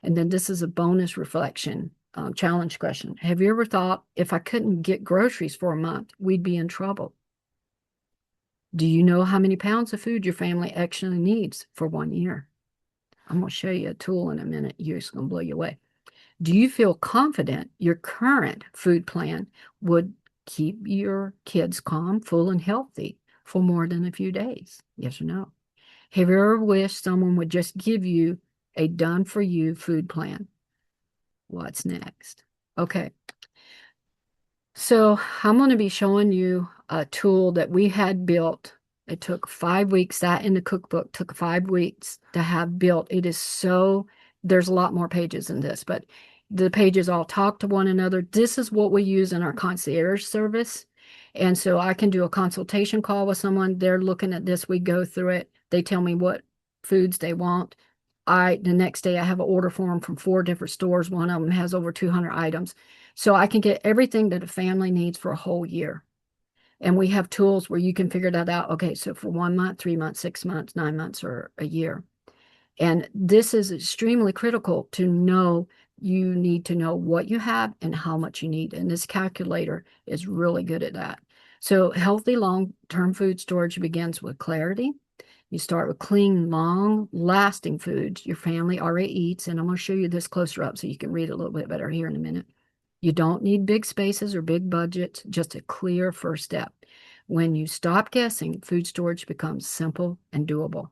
And then this is a bonus reflection challenge question. Have you ever thought if I couldn't get groceries for a month, we'd be in trouble? Do you know how many pounds of food your family actually needs for 1 year? I'm going to show you a tool in a minute. You're just going to blow you away. Do you feel confident your current food plan would keep your kids calm, full, and healthy for more than a few days? Yes or no? Have you ever wished someone would just give you a done for you food plan? What's next? Okay, so I'm going to be showing you a tool that we had built. It took 5 weeks. That in the cookbook took 5 weeks to have built. There's a lot more pages in this, but the pages all talk to one another. This is what we use in our concierge service. And so I can do a consultation call with someone. They're looking at this. We go through it. They tell me what foods they want. The next day I have an order form from 4 different stores. One of them has over 200 items. So I can get everything that a family needs for a whole year. And we have tools where you can figure that out. Okay, so for 1 month, 3 months, 6 months, 9 months, or a year. And this is extremely critical to know. You need to know what you have and how much you need. And this calculator is really good at that. So healthy long-term food storage begins with clarity. You start with clean, long-lasting foods your family already eats. And I'm going to show you this closer up so you can read it a little bit better here in a minute. You don't need big spaces or big budgets, just a clear first step. When you stop guessing, food storage becomes simple and doable.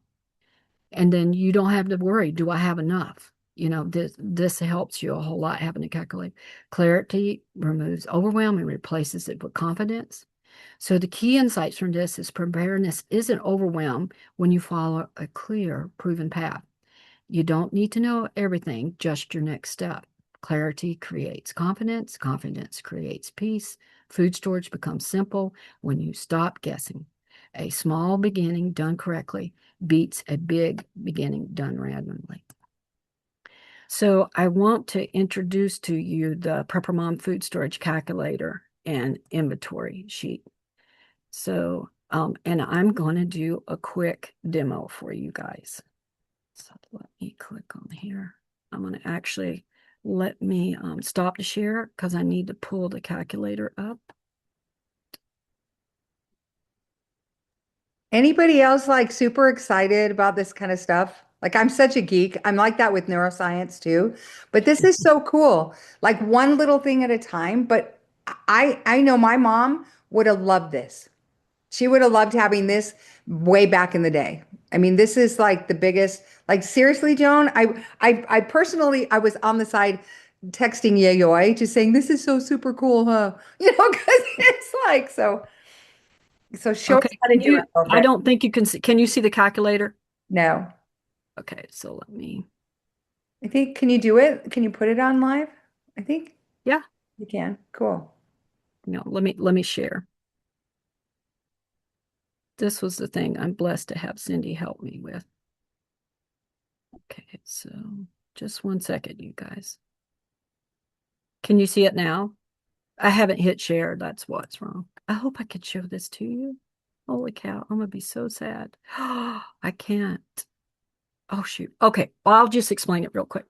And then you don't have to worry, do I have enough? This helps you a whole lot having to calculate. Clarity removes overwhelm and replaces it with confidence. So the key insights from this is preparedness isn't overwhelm when you follow a clear, proven path. You don't need to know everything, just your next step. Clarity creates confidence. Confidence creates peace. Food storage becomes simple when you stop guessing. A small beginning done correctly beats a big beginning done randomly. So I want to introduce to you the Prepper Mom Food Storage Calculator and Inventory Sheet. So, and I'm going to do a quick demo for you guys. So let me click on here. I'm going to actually let me stop the share because I need to pull the calculator up. Anybody else like super excited about this kind of stuff? Like I'm such a geek. I'm like that with neuroscience too. But this is so cool. Like one little thing at a time, but I know my mom would have loved this. She would have loved having this way back in the day. I mean, this is like the biggest, like seriously, Joan, I personally, I was on the side texting Yayoi just saying, this is so super cool, huh? Because it's like, so show us Okay. how to do it, I girlfriend. don't think you can see. Can you see the calculator? No, Okay, so let me, I think, can you do it? Can you put it on live? I think yeah, you can. Cool. no, let me share. This was the thing I'm blessed to have Cindy help me with. Okay, so just one second, you guys. Can you see it now? I haven't hit share. That's what's wrong. I hope I could show this to you. Holy cow, I'm gonna be so sad. I can't. Oh, shoot. Okay, well, I'll just explain it real quick.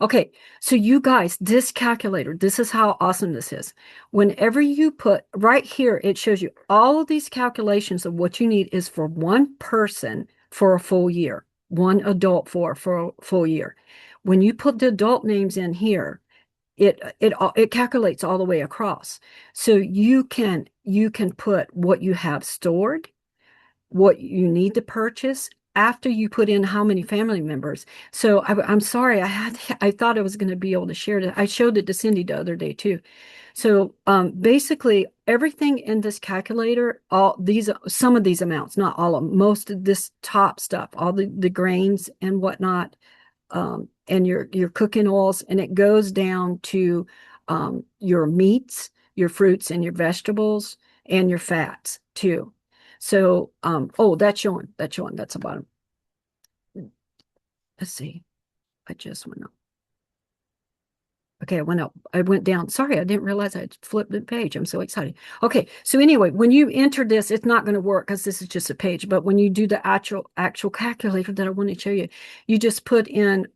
Okay, so you guys, this calculator, this is how awesome this is. Whenever you put right here, it shows you all of these calculations of what you need is for one person for a full year, one adult for a full year. When you put the adult names in here, it calculates all the way across. So you can put what you have stored, what you need to purchase after you put in how many family members. So I'm sorry, I thought I was going to be able to share it. I showed it to Cindy the other day too. So basically everything in this calculator, all these, some of these amounts, not all of them, most of this top stuff, all the grains and whatnot, and your cooking oils, and it goes down to your meats, your fruits and your vegetables, and your fats too. So, oh, that's showing. That's showing. That's the bottom. Let's see. I just went up. Okay, I went up. I went down. Sorry, I didn't realize I flipped the page. I'm so excited. Okay, so anyway, when you enter this, it's not going to work because this is just a page. But when you do the actual calculator that I want to show you, you just put in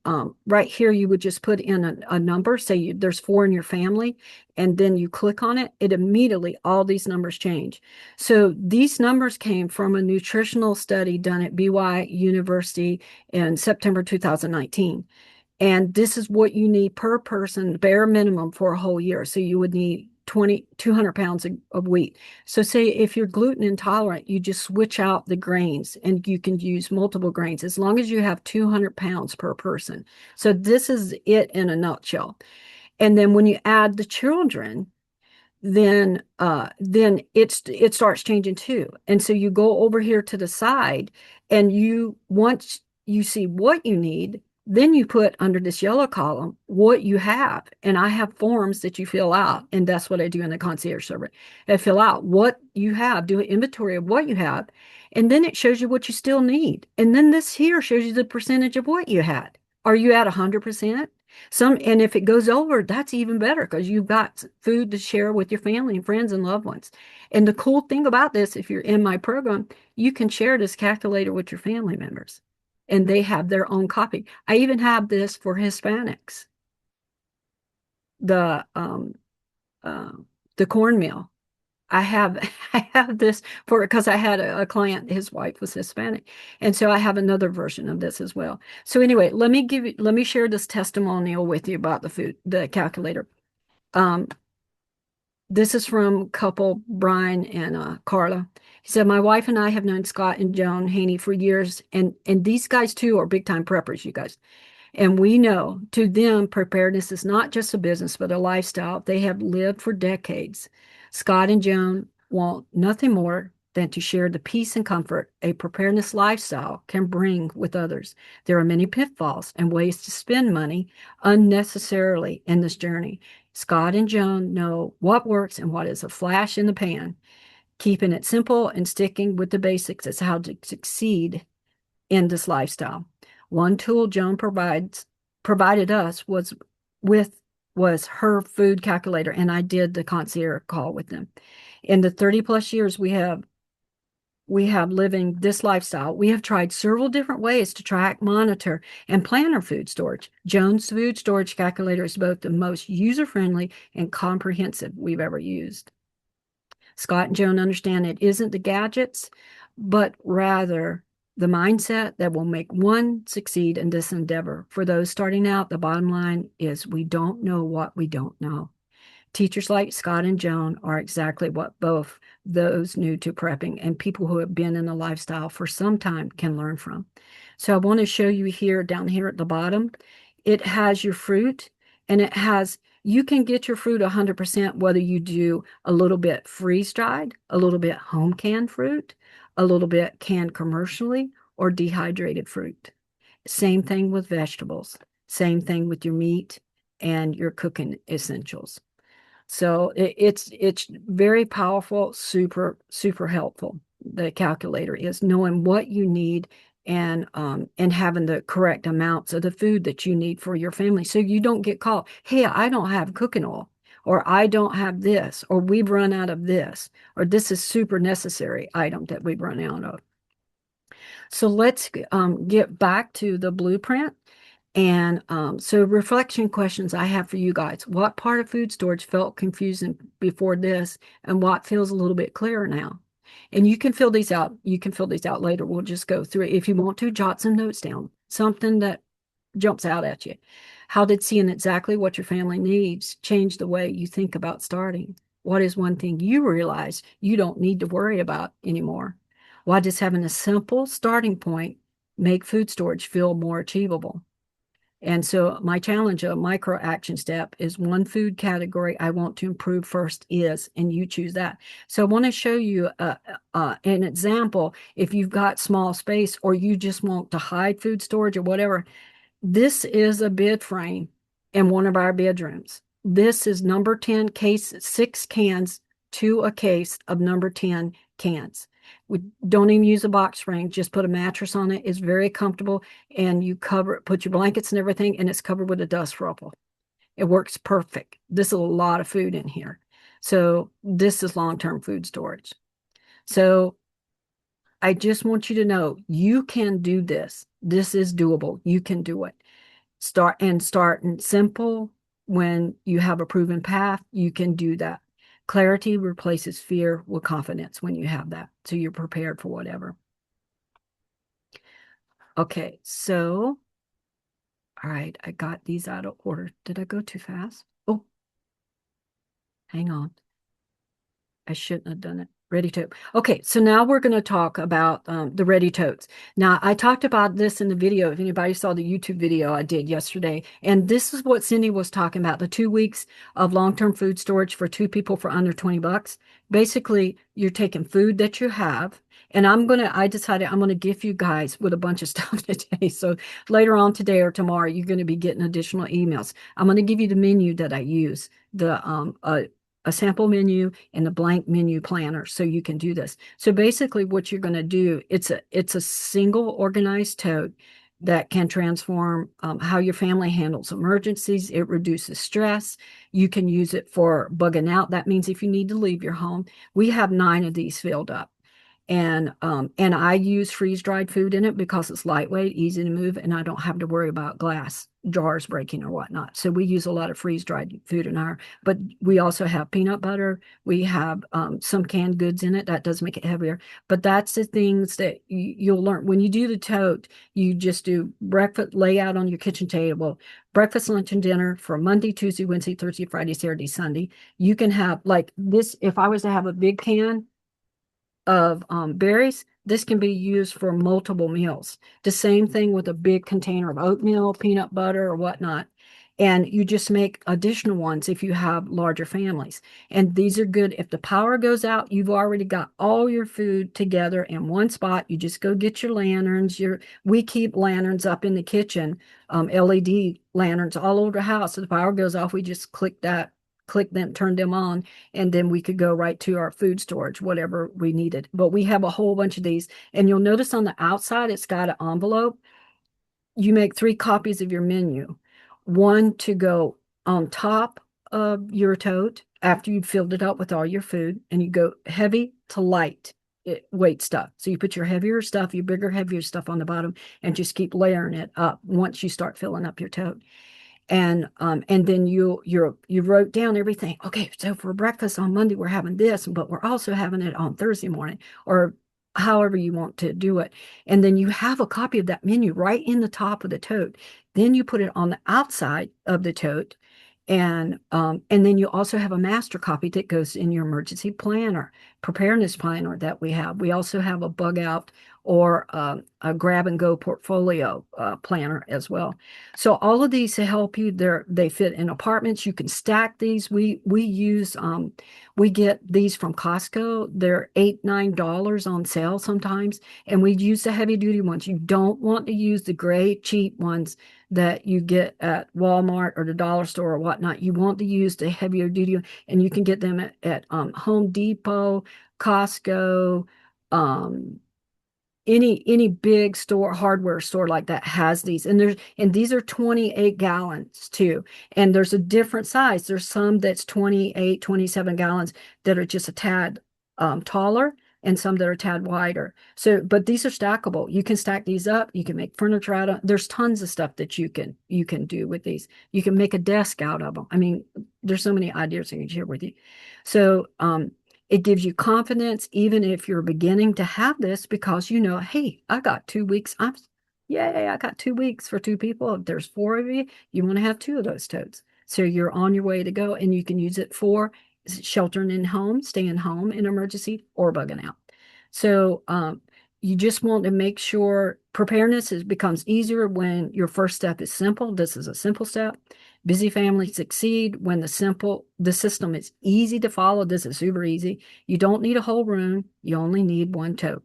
right here. You would just put in a number. Say there's 4 in your family, and then you click on it. It immediately all these numbers change. So these numbers came from a nutritional study done at BY University in September 2019. And this is what you need per person, bare minimum for a whole year. So you would need 200 pounds of wheat. So say if you're gluten intolerant, you just switch out the grains and you can use multiple grains as long as you have 200 pounds per person. So this is it in a nutshell. And then when you add the children, then it starts changing too. And so you go over here to the side, and you once you see what you need, then you put under this yellow column what you have. And I have forms that you fill out, and that's what I do in the concierge survey. I fill out what you have, do an inventory of what you have, and then it shows you what you still need. And then this here shows you the percentage of what you had. Are you at 100%? And if it goes over, that's even better because you've got food to share with your family and friends and loved ones. And the cool thing about this, if you're in my program, you can share this calculator with your family members, and they have their own copy. I even have this for Hispanics, the um uh, the cornmeal. I have I have this for because I had a client, his wife was Hispanic, and so I have another version of this as well. So anyway, let me share this testimonial with you about the calculator. Um, this is from couple Brian and Carla. He said, "My wife and I have known Scott and Joan Haney for years, and these guys too are big time preppers, you guys. And we know to them, preparedness is not just a business, but a lifestyle they have lived for decades. Scott and Joan want nothing more than to share the peace and comfort a preparedness lifestyle can bring with others. There are many pitfalls and ways to spend money unnecessarily in this journey. Scott and Joan know what works and what is a flash in the pan. Keeping it simple and sticking with the basics is how to succeed in this lifestyle. One tool Joan provided us with was her food calculator, and I did the concierge call with them. In the 30 plus years we have living this lifestyle, we have tried several different ways to track, monitor, and plan our food storage. Joan's food storage calculator is both the most user-friendly and comprehensive we've ever used. Scott and Joan understand it isn't the gadgets, but rather the mindset that will make one succeed in this endeavor. For those starting out, the bottom line is we don't know what we don't know. Teachers like Scott and Joan are exactly what both those new to prepping and people who have been in the lifestyle for some time can learn from. So I want to show you here, down here at the bottom, it has your fruit and it has, you can get your fruit 100% whether you do a little bit freeze-dried, a little bit home canned fruit, a little bit canned commercially, or dehydrated fruit. Same thing with vegetables. Same thing with your meat and your cooking essentials. So it's very powerful, super helpful. The calculator is knowing what you need and having the correct amounts of the food that you need for your family, so you don't get caught. Hey, I don't have cooking oil, or I don't have this, or we've run out of this, or this is super necessary item that we've run out of. So let's get back to the blueprint. And so reflection questions I have for you guys. What part of food storage felt confusing before this, and what feels a little bit clearer now? And you can fill these out. You can fill these out later. We'll just go through it. If you want to, jot some notes down. Something that jumps out at you. How did seeing exactly what your family needs change the way you think about starting? What is one thing you realize you don't need to worry about anymore? Why does having a simple starting point make food storage feel more achievable? And so my challenge, a micro action step, is one food category I want to improve first is, and you choose that. So I want to show you an example. If you've got small space or you just want to hide food storage or whatever, this is a bed frame in one of our bedrooms. This is number 10 case, 6 cans to a case of number 10 cans. We don't even use a box spring, just put a mattress on it. It's very comfortable, and you cover it, put your blankets and everything, and it's covered with a dust ruffle. It works perfect. This is a lot of food in here. So this is long-term food storage. So I just want you to know you can do this. This is doable. You can do it. Start and simple. When you have a proven path, you can do that. Clarity replaces fear with confidence when you have that. So you're prepared for whatever. Okay, so, all right, I got these out of order. Did I go too fast? Oh, hang on. I shouldn't have done it. Ready tote. Okay, so now we're going to talk about the ready totes. Now, I talked about this in the video. If anybody saw the YouTube video I did yesterday, and this is what Cindy was talking about, the 2 weeks of long-term food storage for two people for under 20 bucks. Basically, you're taking food that you have, and I decided I'm going to gift you guys with a bunch of stuff today. So later on today or tomorrow, you're going to be getting additional emails. I'm going to give you the menu that I use, a sample menu and the blank menu planner, so you can do this. So basically what you're going to do, it's a single organized tote that can transform how your family handles emergencies. It reduces stress. You can use it for bugging out. That means if you need to leave your home, we have 9 of these filled up. And I use freeze-dried food in it because it's lightweight, easy to move, and I don't have to worry about glass jars breaking or whatnot. So we use a lot of freeze-dried food in our, but we also have peanut butter. We have some canned goods in it. That does make it heavier. But that's the things that you'll learn. When you do the tote, you just do breakfast, lay out on your kitchen table, breakfast, lunch, and dinner for Monday, Tuesday, Wednesday, Thursday, Friday, Saturday, Sunday. You can have like this, if I was to have a big can of berries, this can be used for multiple meals. The same thing with a big container of oatmeal, peanut butter, or whatnot. And you just make additional ones if you have larger families. And these are good. If the power goes out, you've already got all your food together in one spot. You just go get your lanterns. We keep lanterns up in the kitchen, LED lanterns all over the house. If the power goes off, we just click them, turn them on, and then we could go right to our food storage, whatever we needed. But we have a whole bunch of these, and you'll notice on the outside, it's got an envelope. You make 3 copies of your menu, one to go on top of your tote after you've filled it up with all your food, and you go heavy to light weight stuff. So you put your heavier stuff, your bigger, heavier stuff on the bottom, and just keep layering it up once you start filling up your tote. And then you wrote down everything. Okay, so for breakfast on Monday we're having this, but we're also having it on Thursday morning, or however you want to do it. And then you have a copy of that menu right in the top of the tote. Then you put it on the outside of the tote, And then you also have a master copy that goes in your emergency planner, preparedness planner that we have. We also have a bug out or a grab and go portfolio planner as well. So all of these to help you. They fit in apartments. You can stack these. We get these from Costco. They're $8, $9 on sale sometimes, and we use the heavy duty ones. You don't want to use the gray cheap ones that you get at Walmart or the dollar store or whatnot. You want to use the heavier duty, and you can get them at Home Depot, Costco, um, any big store, hardware store like that has these. And these are 28 gallons too. And there's a different size. There's some that's 28, 27 gallons that are just a tad taller, and some that are a tad wider. So, but these are stackable. You can stack these up. You can make furniture out of. There's tons of stuff that you can do with these. You can make a desk out of them. I mean, there's so many ideas I can share with you. So, it gives you confidence, even if you're beginning to have this, because you know, hey, I got 2 weeks. Yay, I got 2 weeks for two people. If there's four of you, you want to have two of those totes. So you're on your way to go, and you can use it for sheltering in home, staying home in emergency, or bugging out. So you just want to make sure becomes easier when your first step is simple. This is a simple step. Busy families succeed when the system is easy to follow. This is super easy. You don't need a whole room. You only need one tote.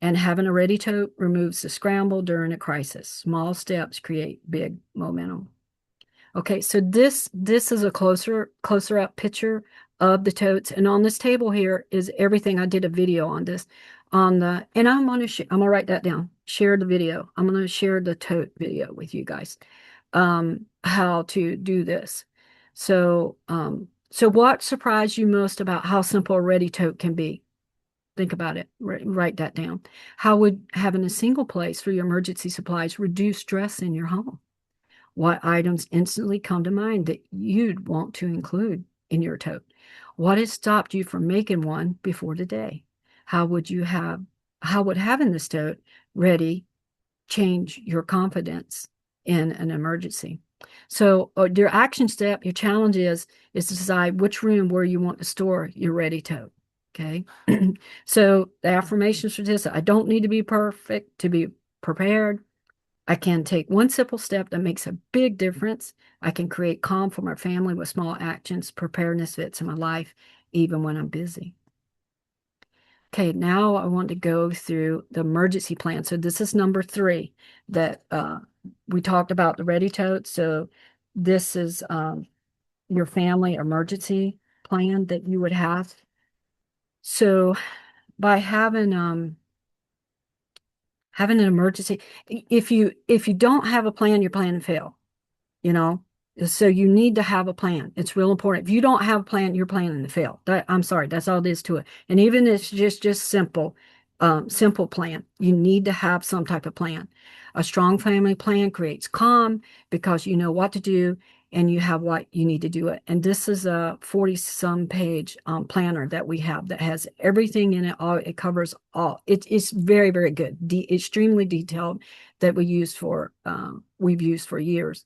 And having a ready tote removes the scramble during a crisis. Small steps create big momentum. Okay, so this is a closer up picture of the totes. And on this table here is everything. I did a video on this and I'm gonna write that down. Share the video. I'm gonna share the tote video with you guys. How to do this. So what surprised you most about how simple a ready tote can be? Think about it. Write that down. How would having a single place for your emergency supplies reduce stress in your home? What items instantly come to mind that you'd want to include in your tote? What has stopped you from making one before today? How would having this tote ready change your confidence in an emergency? So your action step, your challenge is to decide which room where you want to store your ready tote. Okay. So the affirmations for this: I don't need to be perfect to be prepared. I can take one simple step that makes a big difference. I can create calm for my family with small actions. Preparedness fits in my life, even when I'm busy. Okay, now I want to go through the emergency plan. So this is number 3 that we talked about the ready tote. So this is your family emergency plan that you would have. So by having an emergency, if you don't have a plan, you're planning to fail. You know, so you need to have a plan. It's real important. If you don't have a plan, you're planning to fail. I'm sorry, that's all there is to it. And even if it's just simple plan, you need to have some type of plan. A strong family plan creates calm because you know what to do and you have what you need to do it. And this is a 40-some page planner that we have that has everything in it. It covers all. It's very, very good. Extremely detailed that we've used for years.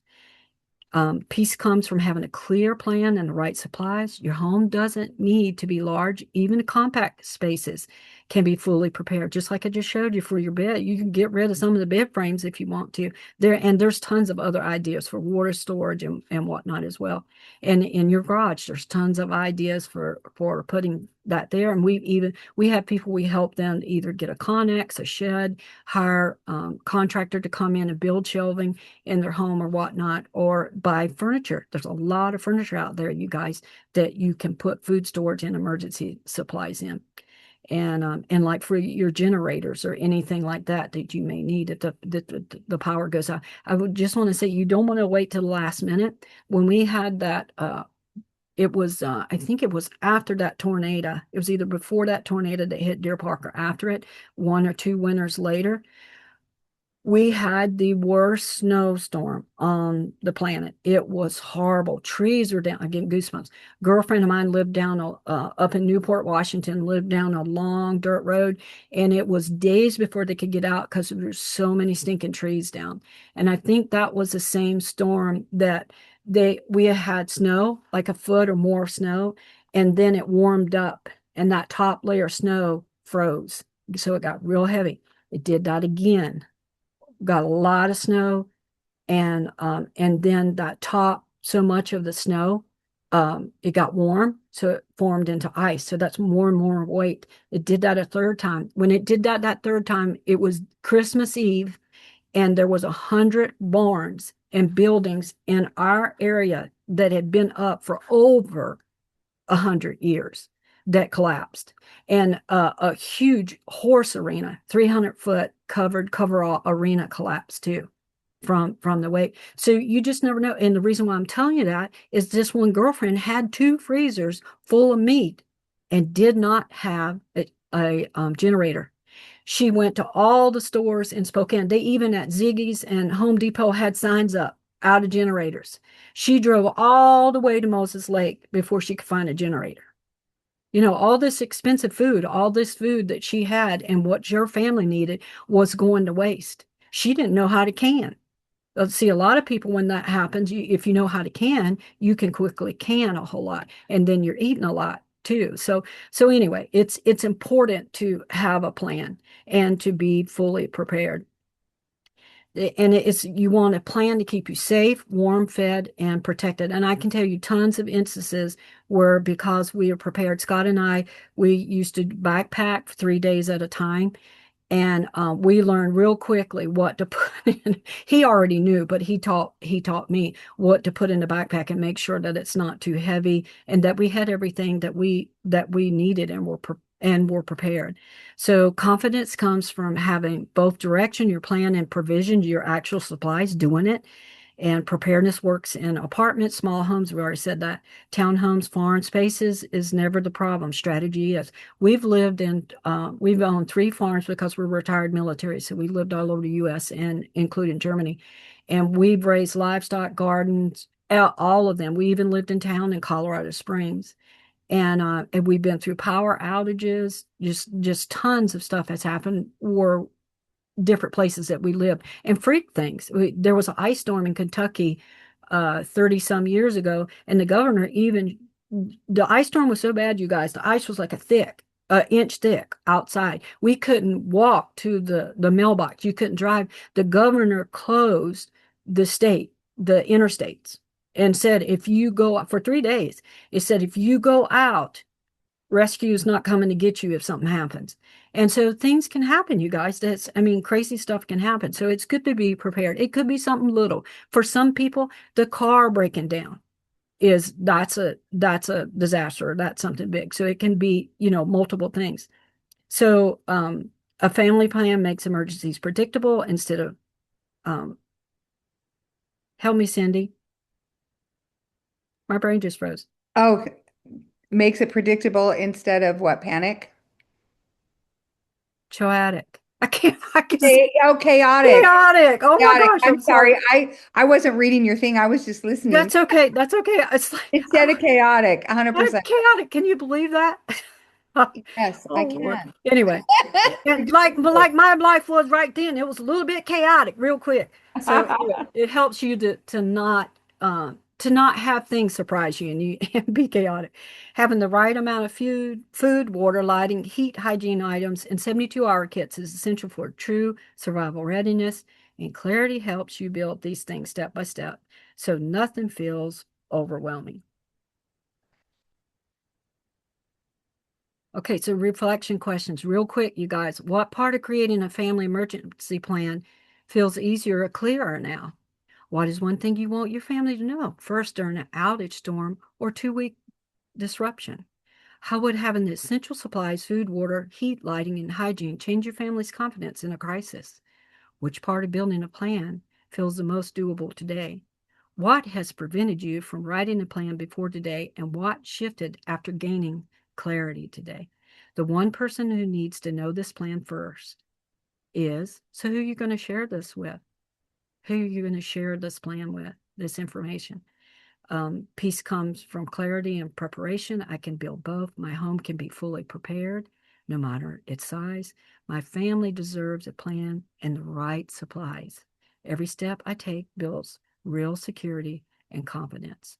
Peace comes from having a clear plan and the right supplies. Your home doesn't need to be large. Even compact spaces can be fully prepared. Just like I just showed you for your bed, you can get rid of some of the bed frames if you want to. There's tons of other ideas for water storage and whatnot as well. And in your garage, there's tons of ideas for putting that there. And we have people, we help them either get a Connex, a shed, hire contractor to come in and build shelving in their home or whatnot, or buy furniture. There's a lot of furniture out there, you guys, that you can put food storage and emergency supplies in. And like for your generators or anything like that you may need if the power goes out. I would just want to say you don't want to wait till the last minute. When we had that it was I think it was after that tornado. It was either before that tornado that hit Deer Park or after it, 1 or 2 winters later. We had the worst snowstorm on the planet. It was horrible. Trees were down. I'm getting goosebumps. Girlfriend of mine lived down up in Newport, Washington, lived down a long dirt road, and it was days before they could get out because there were so many stinking trees down. And I think that was the same storm that We had snow, like a foot or more snow, and then it warmed up and that top layer of snow froze. So it got real heavy. It did that again. Got a lot of snow, and then that top, so much of the snow, it got warm, so it formed into ice. So that's more and more weight. It did that a third time. When it did that third time, it was Christmas Eve, and there was 100 barns and buildings in our area that had been up for over 100 years that collapsed, and a huge horse arena, 300-foot coverall arena collapsed too from the weight. So you just never know. And the reason why I'm telling you that is this one girlfriend had 2 freezers full of meat and did not have a generator. She went to all the stores in Spokane. They even at Ziggy's and Home Depot had signs up, out of generators. She drove all the way to Moses Lake before she could find a generator. All this expensive food, all this food that she had and what your family needed was going to waste. She didn't know how to can. See, a lot of people, when that happens, if you know how to can, you can quickly can a whole lot, and then you're eating a lot too. So anyway, it's important to have a plan and to be fully prepared. And you want a plan to keep you safe, warm, fed, and protected. And I can tell you tons of instances where, because we are prepared, Scott and I, we used to backpack for 3 days at a time, and we learned real quickly what to put in. He already knew, but he taught me what to put in the backpack and make sure that it's not too heavy, and that we had everything that we needed and were prepared. So confidence comes from having both direction, your plan, and provision, your actual supplies, doing it. And preparedness works in apartments, small homes. We already said that. Townhomes, foreign spaces is never the problem. Strategy is. We've owned 3 farms because we're retired military. So we lived all over the U.S. and including Germany. And we've raised livestock, gardens, all of them. We even lived in town in Colorado Springs. And we've been through power outages, just tons of stuff has happened, or different places that we live, and freak things. There was an ice storm in Kentucky 30 some years ago, and the ice storm was so bad, you guys, the ice was like an inch thick outside. We couldn't walk to the mailbox. You couldn't drive. The governor closed the interstates, and said, if you go out for 3 days, it said, if you go out, rescue is not coming to get you if something happens. And so things can happen, you guys. Crazy stuff can happen. So it's good to be prepared. It could be something little. For some people, the car breaking down that's a disaster. That's something big. So it can be, multiple things. So a family plan makes emergencies predictable instead of help me, Cindy. My brain just froze. Oh, makes it predictable instead of what, panic? Chaotic. I can say Oh, chaotic. chaotic. Oh my Chaotic. gosh, I'm I'm sorry. sorry. I wasn't reading your thing. I was just listening. That's okay. That's okay. It's like Instead of chaotic, 100%. chaotic. Can you believe that? Yes, Oh I Lord. can. Anyway, and like my life was right then, it was a little bit chaotic, real quick. So anyway, it helps you to not have things surprise you and and be chaotic. Having the right amount of food, water, lighting, heat, hygiene items, and 72-hour kits is essential for true survival readiness. And clarity helps you build these things step by step, so nothing feels overwhelming. Okay, so reflection questions, real quick, you guys. What part of creating a family emergency plan feels easier or clearer now? What is one thing you want your family to know first during an outage storm or 2-week disruption? How would having the essential supplies, food, water, heat, lighting, and hygiene change your family's confidence in a crisis? Which part of building a plan feels the most doable today? What has prevented you from writing a plan before today, and what shifted after gaining clarity today? The one person who needs to know this plan first so who are you going to share this with? Who are you going to share this plan with, this information? Peace comes from clarity and preparation. I can build both. My home can be fully prepared, no matter its size. My family deserves a plan and the right supplies. Every step I take builds real security and confidence.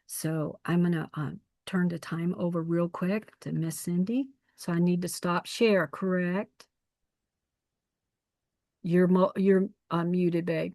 So I'm going to turn the time over real quick to Miss Cindy. So I need to stop share, correct? You're muted, babe.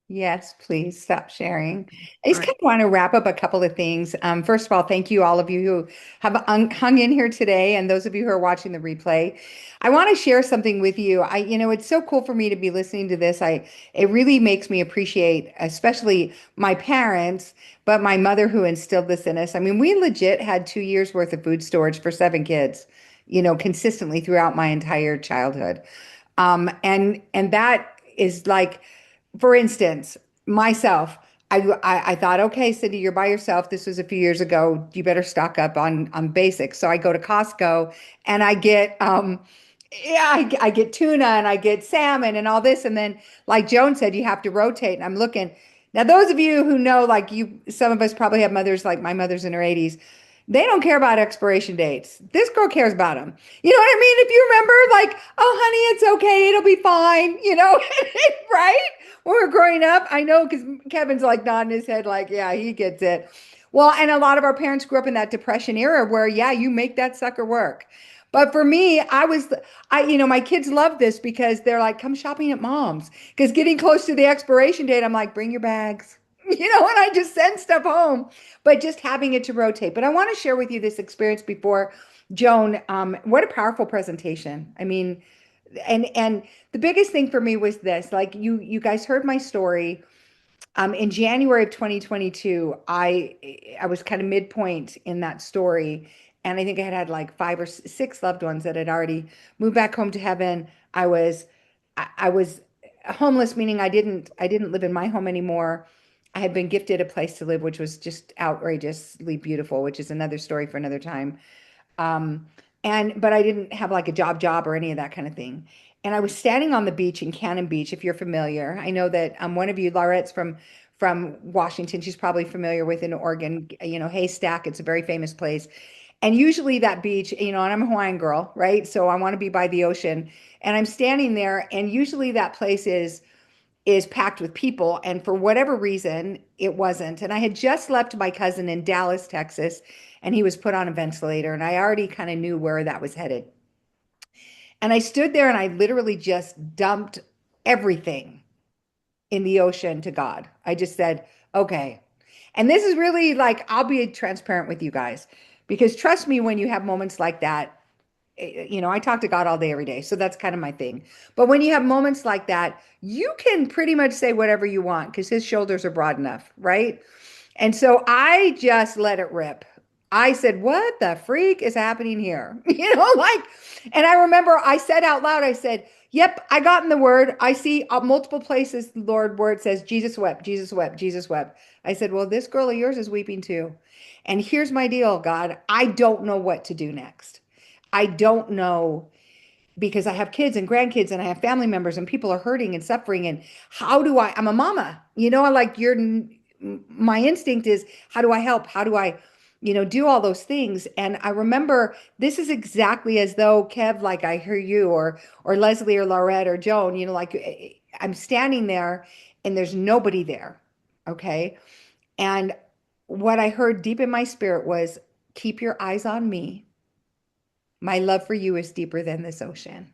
Yes, please stop sharing. I All just right. kind of want to wrap up a couple of things. First of all, thank you all of you who have hung in here today, and those of you who are watching the replay. I want to share something with you. It's so cool for me to be listening to this. It really makes me appreciate, especially my parents, but my mother who instilled this in us. I mean, we legit had 2 years worth of food storage for 7 kids, consistently throughout my entire childhood. And that is like, for instance, myself, I thought, okay, Cindy, you're by yourself. This was a few years ago. You better stock up on basics. So I go to Costco and I get I get tuna and I get salmon and all this. And then, like Joan said, you have to rotate. And I'm looking. Now, those of you who know, like you, some of us probably have mothers like my mother's in her 80s. They don't care about expiration dates. This girl cares about them. You know what I mean? If you remember, like, oh, honey, it's okay. It'll be fine. Right? When we were growing up, I know because Kevin's like nodding his head, like, yeah, he gets it. Well, and a lot of our parents grew up in that depression era where, yeah, you make that sucker work. But for me, my kids love this because they're like, come shopping at mom's. Because getting close to the expiration date, I'm like, bring your bags, and I just send stuff home, but just having it to rotate. But I want to share with you this experience before Joan. What a powerful presentation. I mean, and the biggest thing for me was this, like you guys heard my story. In January of 2022, I was kind of midpoint in that story, and I think I had like 5 or 6 loved ones that had already moved back home to heaven. I was homeless, meaning I didn't live in my home anymore. I had been gifted a place to live, which was just outrageously beautiful, which is another story for another time. Um, but I didn't have like a job or any of that kind of thing. And I was standing on the beach in Cannon Beach, if you're familiar. I know that one of you, Laurette's from Washington. She's probably familiar with in Oregon, Haystack. It's a very famous place. And usually that beach, and I'm a Hawaiian girl, right? So I want to be by the ocean. And I'm standing there, and usually that place is packed with people. And for whatever reason, it wasn't. And I had just left my cousin in Dallas, Texas, and he was put on a ventilator. And I already kind of knew where that was headed. And I stood there and I literally just dumped everything in the ocean to God. I just said, okay. And this is really like, I'll be transparent with you guys because trust me, when you have moments like that, I talk to God all day, every day. So that's kind of my thing. But when you have moments like that, you can pretty much say whatever you want because his shoulders are broad enough, right? And so I just let it rip. I said, what the freak is happening here? And I remember I said out loud, I said, yep, I got in the word. I see multiple places, Lord, where it says, Jesus wept, Jesus wept, Jesus wept. I said, well, this girl of yours is weeping too. And here's my deal, God. I don't know what to do next. I don't know because I have kids and grandkids and I have family members and people are hurting and suffering. And I'm a mama, like my instinct is, how do I help? How do I, do all those things? And I remember this is exactly as though Kev, like I hear you or Leslie or Laurette or Joan, I'm standing there and there's nobody there. Okay. And what I heard deep in my spirit was, keep your eyes on me. My love for you is deeper than this ocean.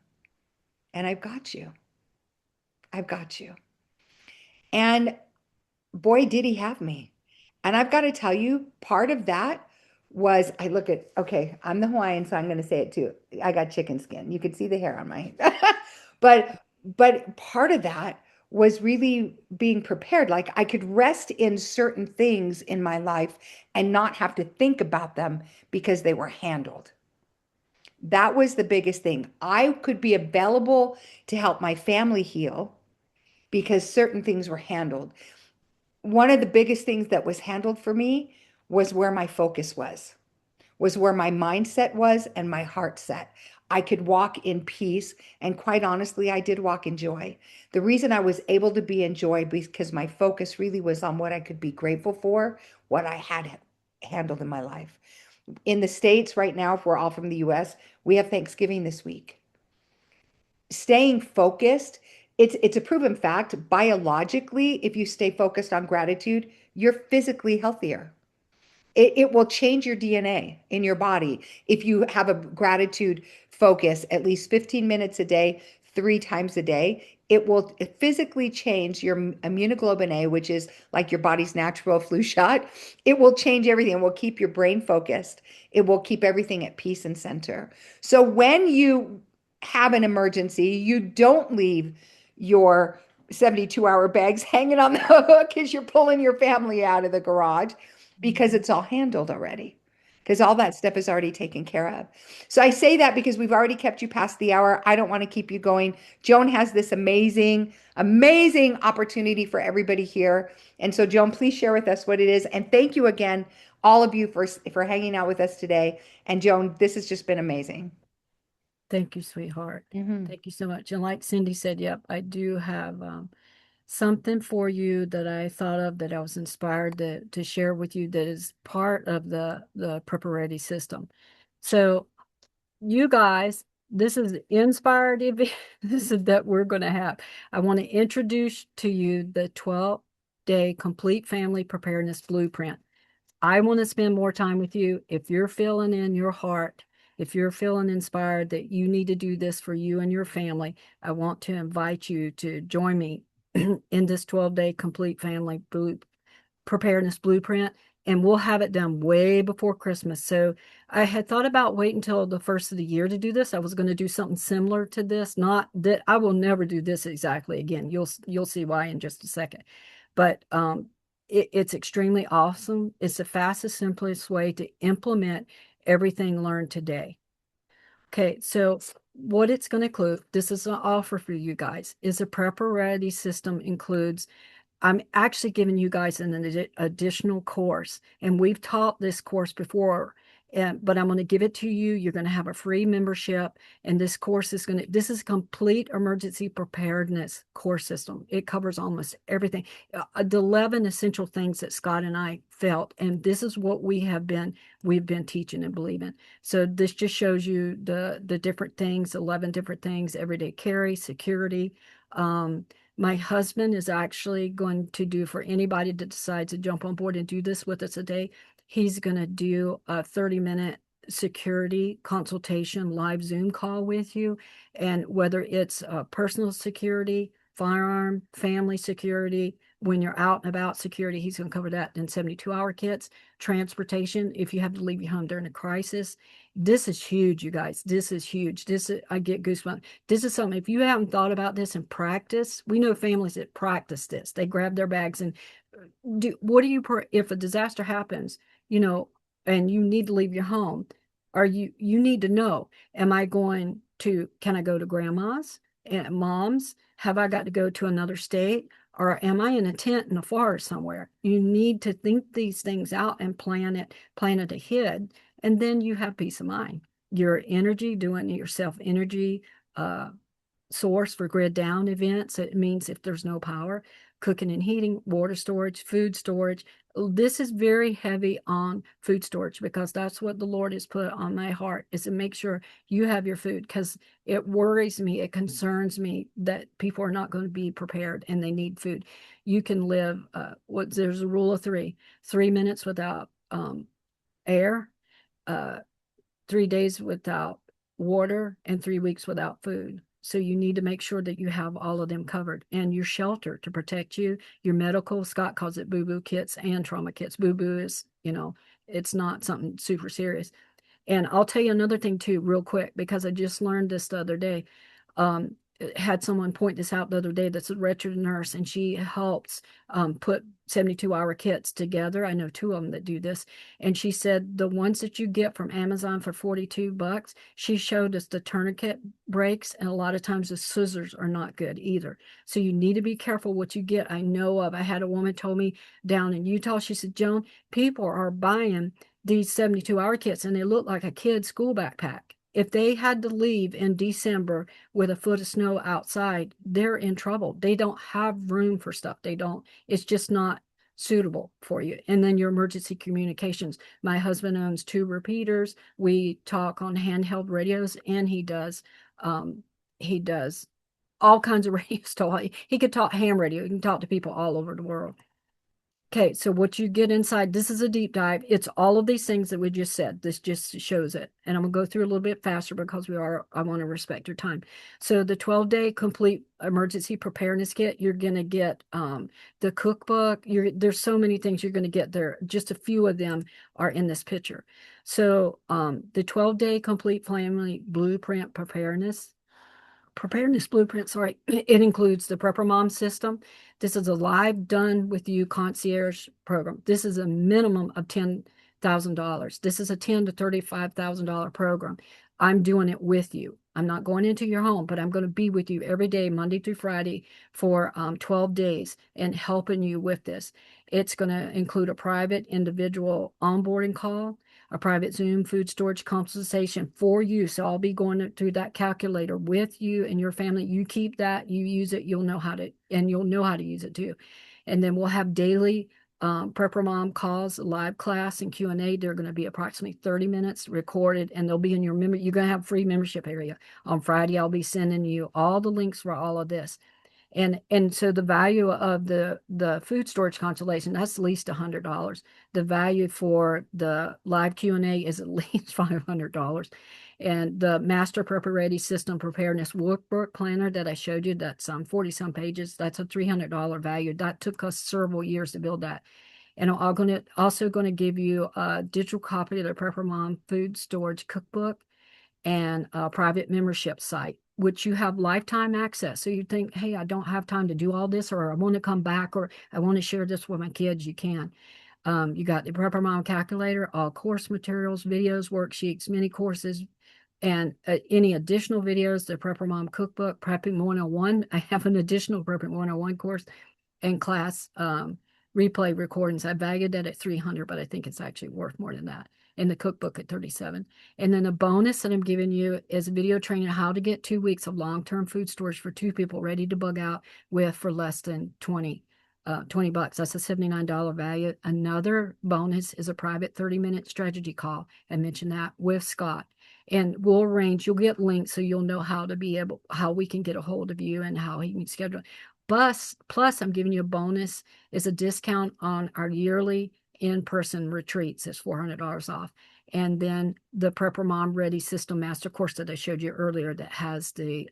And I've got you. I've got you. And boy, did he have me. And I've got to tell you, part of that was okay, I'm the Hawaiian, so I'm going to say it too. I got chicken skin. You could see the hair on my, but part of that was really being prepared. Like I could rest in certain things in my life and not have to think about them because they were handled. That was the biggest thing. I could be available to help my family heal because certain things were handled. One of the biggest things that was handled for me was where my focus was where my mindset was and my heart set. I could walk in peace. And quite honestly, I did walk in joy. The reason I was able to be in joy because my focus really was on what I could be grateful for, what I had handled in my life. In the States right now, if we're all from the US, we have Thanksgiving this week. Staying focused, it's a proven fact biologically, if you stay focused on gratitude, you're physically healthier. It will change your DNA in your body if you have a gratitude focus at least 15 minutes a day, 3 times a day. It will physically change your immunoglobulin A, which is like your body's natural flu shot. It will change everything. It will keep your brain focused. It will keep everything at peace and center. So when you have an emergency, you don't leave your 72-hour bags hanging on the hook as you're pulling your family out of the garage because it's all handled already, because all that stuff is already taken care of. So I say that because we've already kept you past the hour. I don't want to keep you going. Joan has this amazing, amazing opportunity for everybody here. And so Joan, please share with us what it is. And thank you again, all of you for hanging out with us today. And Joan, this has just been amazing. Thank you, sweetheart. Mhm. Thank you so much. And like Cindy said, yep, I do have something for you that I thought of that I was inspired to share with you that is part of the Prepper system. So you guys, this is the inspired event. This is that we're going to have. I want to introduce to you the 12-day complete family preparedness blueprint. I want to spend more time with you. If you're feeling in your heart, if you're feeling inspired that you need to do this for you and your family, I want to invite you to join me in this 12-day complete family preparedness blueprint. And we'll have it done way before Christmas. So I had thought about waiting until the first of the year to do this. I was going to do something similar to this. Not that I will never do this exactly again. You'll see why in just a second. But it's extremely awesome. It's the fastest, simplest way to implement everything learned today. Okay, so what it's going to include, this is an offer for you guys, is a Prepper Ready system includes I'm actually giving you guys an additional course, and we've taught this course before, but I'm going to give it to you. You're going to have a free membership, and this course is this is a complete emergency preparedness course system. It covers almost everything, the 11 essential things that Scott and I felt, and this is what we've been teaching and believing. So this just shows you the different things, 11 different things: everyday carry, security. My husband is actually going to do, for anybody that decides to jump on board and do this with us today, he's going to do a 30-minute security consultation live Zoom call with you. And whether it's personal security, firearm, family security, when you're out and about security, he's going to cover that in 72-hour kits, transportation, if you have to leave your home during a crisis. This is huge, you guys. This is huge. I get goosebumps. This is something, if you haven't thought about this in practice, we know families that practice this. They grab their bags and if a disaster happens, you know, and you need to leave your home, you need to know, can I go to grandma's and mom's? Have I got to go to another state? Or am I in a tent in the forest somewhere? You need to think these things out and plan it ahead, and then you have peace of mind. Your energy, doing it yourself, energy uh, source for grid down events. It means if there's no power, cooking and heating, water storage, food storage. This is very heavy on food storage because that's what the Lord has put on my heart, is to make sure you have your food, because it worries me, it concerns me that people are not going to be prepared and they need food. You can live, there's a rule of 3 minutes without air, uh, 3 days without water, and 3 weeks without food. So you need to make sure that you have all of them covered, and your shelter to protect you, your medical. Scott calls it boo-boo kits and trauma kits. Boo-boo is, it's not something super serious. And I'll tell you another thing too, real quick, because I just learned this the other day. Um, had someone point this out the other day that's a registered nurse, and she helps put 72-hour kits together. I know two of them that do this. And she said the ones that you get from Amazon for $42, she showed us the tourniquet breaks, and a lot of times the scissors are not good either. So you need to be careful what you get. I know of, I had a woman told me down in Utah, she said, Joan, people are buying these 72-hour kits and they look like a kid's school backpack. If they had to leave in December with a foot of snow outside, they're in trouble. They don't have room for stuff. It's just not suitable for you. And then your emergency communications. My husband owns two repeaters. We talk on handheld radios, and he does all kinds of radios. He could talk ham radio. He can talk to people all over the world. Okay, so what you get inside, this is a deep dive. It's all of these things that we just said. This just shows it. And I'm gonna go through a little bit faster because I want to respect your time. So the 12-day complete emergency preparedness kit, you're gonna get the cookbook. There's so many things you're gonna get there. Just a few of them are in this picture. So the 12-day complete family blueprint preparedness blueprint, sorry, it includes the Prepper Mom system. This is a live done with you concierge program. This is a minimum of $10,000. This is a $10,000 to $35,000 program. I'm doing it with you. I'm not going into your home, but I'm going to be with you every day, Monday through Friday, for 12 days and helping you with this. It's going to include a private individual onboarding call, a private Zoom food storage consultation for you. So I'll be going through that calculator with you and your family. You keep that, you use it, you'll know how to use it too. And then we'll have daily Prepper Mom calls, live class and Q&A. They're going to be approximately 30 minutes recorded, and they'll be in your you're going to have free membership area. On Friday, I'll be sending you all the links for all of this. And so the value of the food storage constellation, that's at least $100. The value for the live Q&A is at least $500. And the Master Prepper Ready System Preparedness Workbook Planner that I showed you, that's 40 some pages, that's a $300 value. That took us several years to build that. And I'm also going to give you a digital copy of the Prepper Mom Food Storage Cookbook and a private membership site, which you have lifetime access. So you think, hey, I don't have time to do all this, or I want to come back, or I want to share this with my kids, you can. You got the Prepper Mom calculator, all course materials, videos, worksheets, mini courses, and any additional videos, the Prepper Mom cookbook, Prepping 101. I have an additional Prepping 101 course and class replay recordings. I valued that at 300, but I think it's actually worth more than that. In the cookbook at 37. And then a bonus that I'm giving you is a video training how to get 2 weeks of long-term food storage for two people ready to bug out with for less than 20 bucks. That's a $79 value. Another bonus is a private 30-minute strategy call. I mentioned that with Scott. And we'll arrange, you'll get links so you'll know how we can get a hold of you and how he can schedule. Plus, I'm giving you a bonus is a discount on our yearly in-person retreats. It's $400 off. And then the Prepper Mom Ready System Master course that I showed you earlier that has the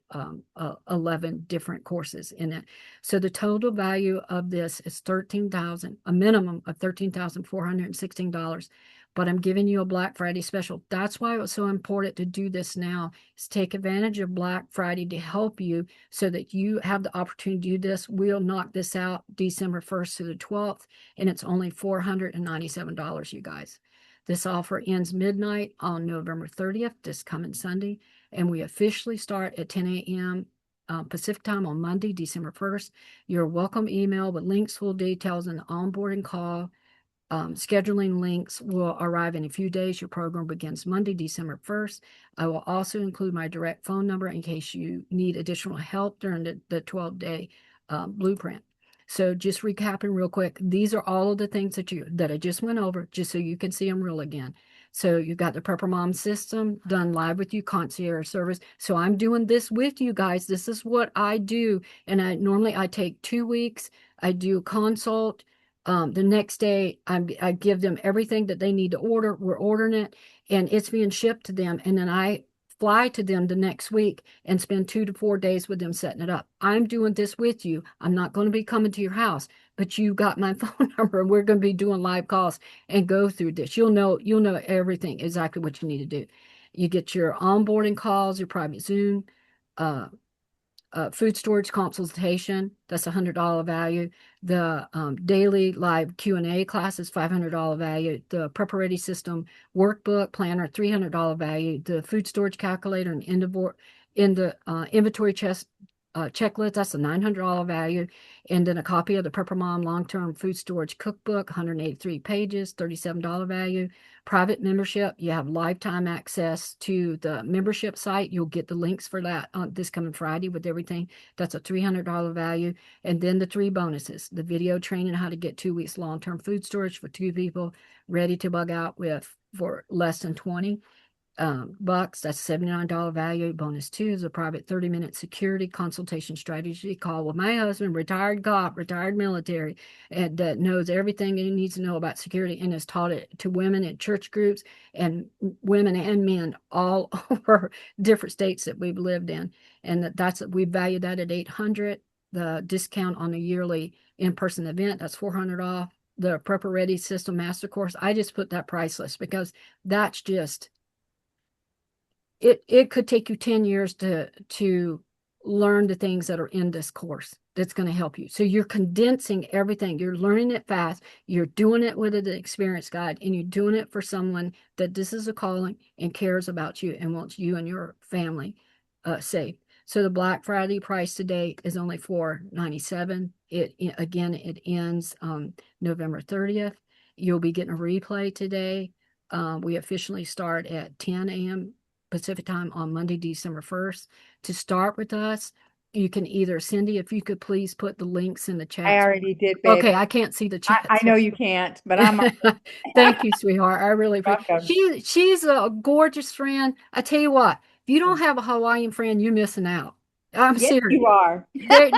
11 different courses in it. So the total value of this is $13,000, a minimum of $13,416. But I'm giving you a Black Friday special. That's why it was so important to do this now, is take advantage of Black Friday to help you so that you have the opportunity to do this. We'll knock this out December 1st to the 12th, and it's only $497, you guys. This offer ends midnight on November 30th, this coming Sunday, and we officially start at 10 a.m. Pacific time on Monday, December 1st. Your welcome email with links, full details, and the onboarding call. Scheduling links will arrive in a few days. Your program begins Monday, December 1st. I will also include my direct phone number in case you need additional help during the 12-day blueprint. So just recapping real quick, these are all of the things that I just went over, just so you can see them real again. So you got the Prepper Mom system done live with you, concierge service. So I'm doing this with you guys. This is what I do. And normally I take 2 weeks. I do a consult. The next day, I give them everything that they need to order. We're ordering it, and it's being shipped to them. And then I fly to them the next week and spend 2 to 4 days with them setting it up. I'm doing this with you. I'm not going to be coming to your house, but you got my phone number, and we're going to be doing live calls and go through this. You'll know everything, exactly what you need to do. You get your onboarding calls, your private Zoom, uh, food storage consultation, that's a $100 value. The daily live Q&A class is $500 value. The Prepper Ready System workbook planner, $300 value. The food storage calculator and inventory checklist, that's a $900 value. And then a copy of the Prepper Mom Long-Term Food Storage Cookbook, 183 pages, $37 value. Private membership, you have lifetime access to the membership site. You'll get the links for that on this coming Friday with everything. That's a $300 value. And then the 3 bonuses, the video training how to get 2 weeks long-term food storage for 2 people ready to bug out with for less than 20. bucks. That's $79 value. Bonus two is a private 30-minute security consultation strategy call with my husband, retired cop, retired military, and that knows everything he needs to know about security and has taught it to women in church groups and women and men all over different states that we've lived in. And we value that at 800. The discount on a yearly in-person event, that's 400 off. The Prepper Ready System Master Course, I just put that price list because that's just it could take you 10 years to learn the things that are in this course that's going to help you. So you're condensing everything. You're learning it fast. You're doing it with an experienced guide, and you're doing it for someone that this is a calling and cares about you and wants you and your family safe. So the Black Friday price today is only $497. It ends November 30th. You'll be getting a replay today. We officially start at 10 a.m. Pacific time on Monday, December 1st. To start with us, you can either, Cindy, if you could please put the links in the I chat. already did, babe. Okay, I can't see the chat. I know you can't, but I'm Thank you, sweetheart. I really appreciate welcome. she's a gorgeous friend. I tell you what, if you don't have a Hawaiian friend, you're missing out. I'm Yes, serious. you are.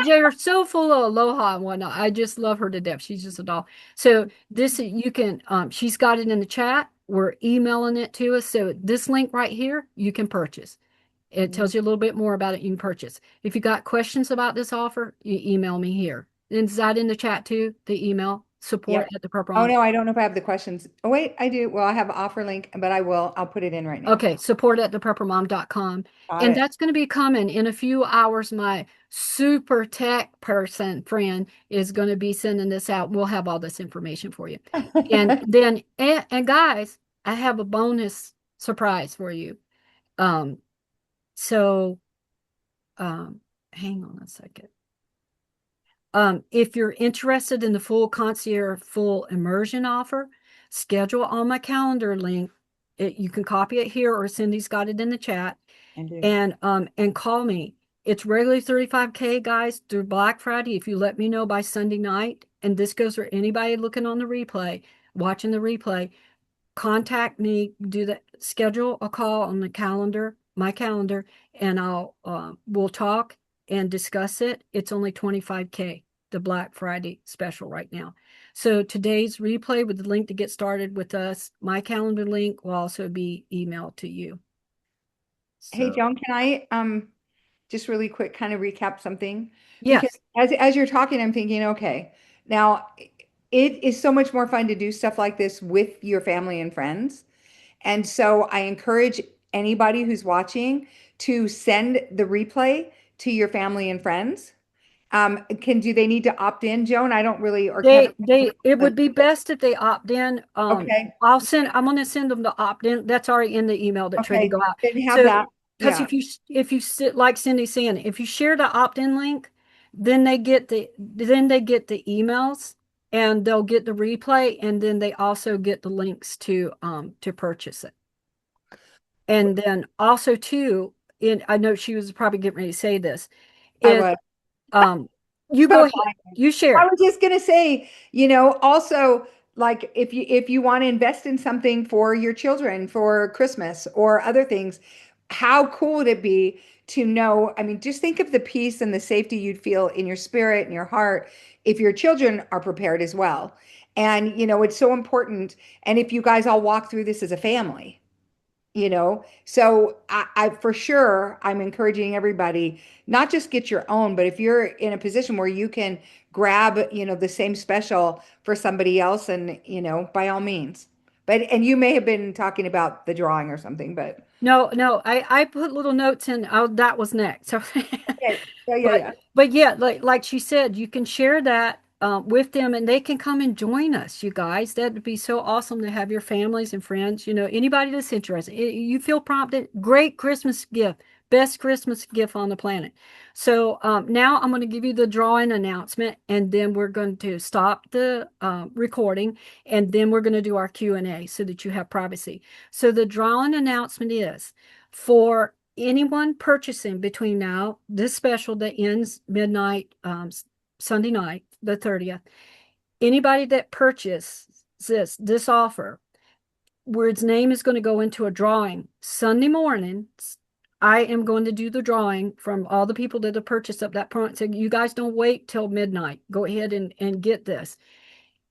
They're so full of aloha and whatnot. I just love her to death. She's just a doll. So this you can she's got it in the chat. We're emailing it to us. So this link right here, you can purchase. It tells you a little bit more about it. You can purchase. If you got questions about this offer, you email me here. And is that in the chat too? The email support Yep. at the purple. Oh no, I don't know if I have the questions. Oh wait, I do. Well, I have an offer link, but I'll put it in right now. Okay, support at thepreppermom.com. Got And it. that's going to be coming in a few hours. My super tech friend is going to be sending this out. We'll have all this information for you. And then, and guys, I have a bonus surprise for you. Um, so, hang on a second. If you're interested in the full concierge, full immersion offer, schedule on my calendar link. You can copy it here or Cindy's got it in the chat And do. and call me. It's regularly 35K, guys, through Black Friday. If you let me know by Sunday night, and this goes for anybody looking on the replay, watching the replay, contact me, do the schedule a call on the calendar, my calendar, and we'll talk and discuss it. It's only 25K, the Black Friday special right now. So today's replay with the link to get started with us, my calendar link will also be emailed to you. Hey, So Joan, can I just really quick kind of recap something? Because yes, as you're talking, I'm thinking, okay, now it is so much more fun to do stuff like this with your family and friends. And so I encourage anybody who's watching to send the replay to your family and friends. Do they need to opt in, Joan? I don't really, or Kevin. it would be best if they opt in. Okay. I'm gonna send them the opt in. That's already in the email that's ready to Okay. go out. Then have So, that. because Yeah. if you sit like Cindy's saying, if you share the opt in link, then they get the emails and they'll get the replay, and then they also get the links to purchase it. And then also too, I know she was probably getting ready to say this, I is was. um you go So ahead, you I share. was just gonna say, also like if you want to invest in something for your children for Christmas or other things, how cool would it be to know? I mean, just think of the peace and the safety you'd feel in your spirit and your heart if your children are prepared as well. And it's so important. And if you guys all walk through this as a family. So I for sure I'm encouraging everybody not just get your own, but if you're in a position where you can grab the same special for somebody else, and by all means. And you may have been talking about the drawing or something, but No, I put little notes in. Oh, that was next. So, okay. Yeah, yeah, but yeah. but yeah, like she said, you can share that with them, and they can come and join us. You guys, that would be so awesome to have your families and friends. Anybody that's interested. You feel prompted. Great Christmas gift. Best Christmas gift on the planet. So now I'm going to give you the drawing announcement, and then we're going to stop the recording, and then we're going to do our Q&A so that you have privacy. So the drawing announcement is for anyone purchasing between now, this special that ends midnight Sunday night, the 30th, anybody that purchases this offer, where its name is going to go into a drawing. Sunday morning, I am going to do the drawing from all the people that have purchased up that point. So you guys don't wait till midnight. Go ahead and get this.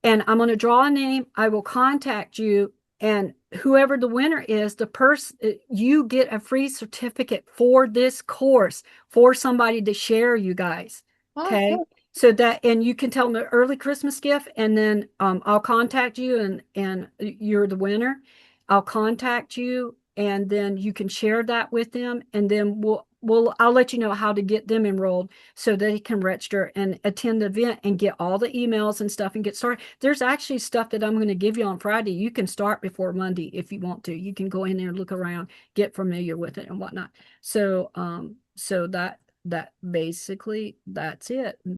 And I'm going to draw a name. I will contact you. And whoever the winner is, the person, you get a free certificate for this course for somebody to share, you guys. Okay. Awesome. So that, and you can tell them an early Christmas gift, and then I'll contact you, and you're the winner. I'll contact you, and then you can share that with them, and then I'll let you know how to get them enrolled so they can register and attend the event and get all the emails and stuff and get started. There's actually stuff that I'm going to give you on Friday. You can start before Monday if you want to. You can go in there and look around, get familiar with it and whatnot. So, so that basically that's it.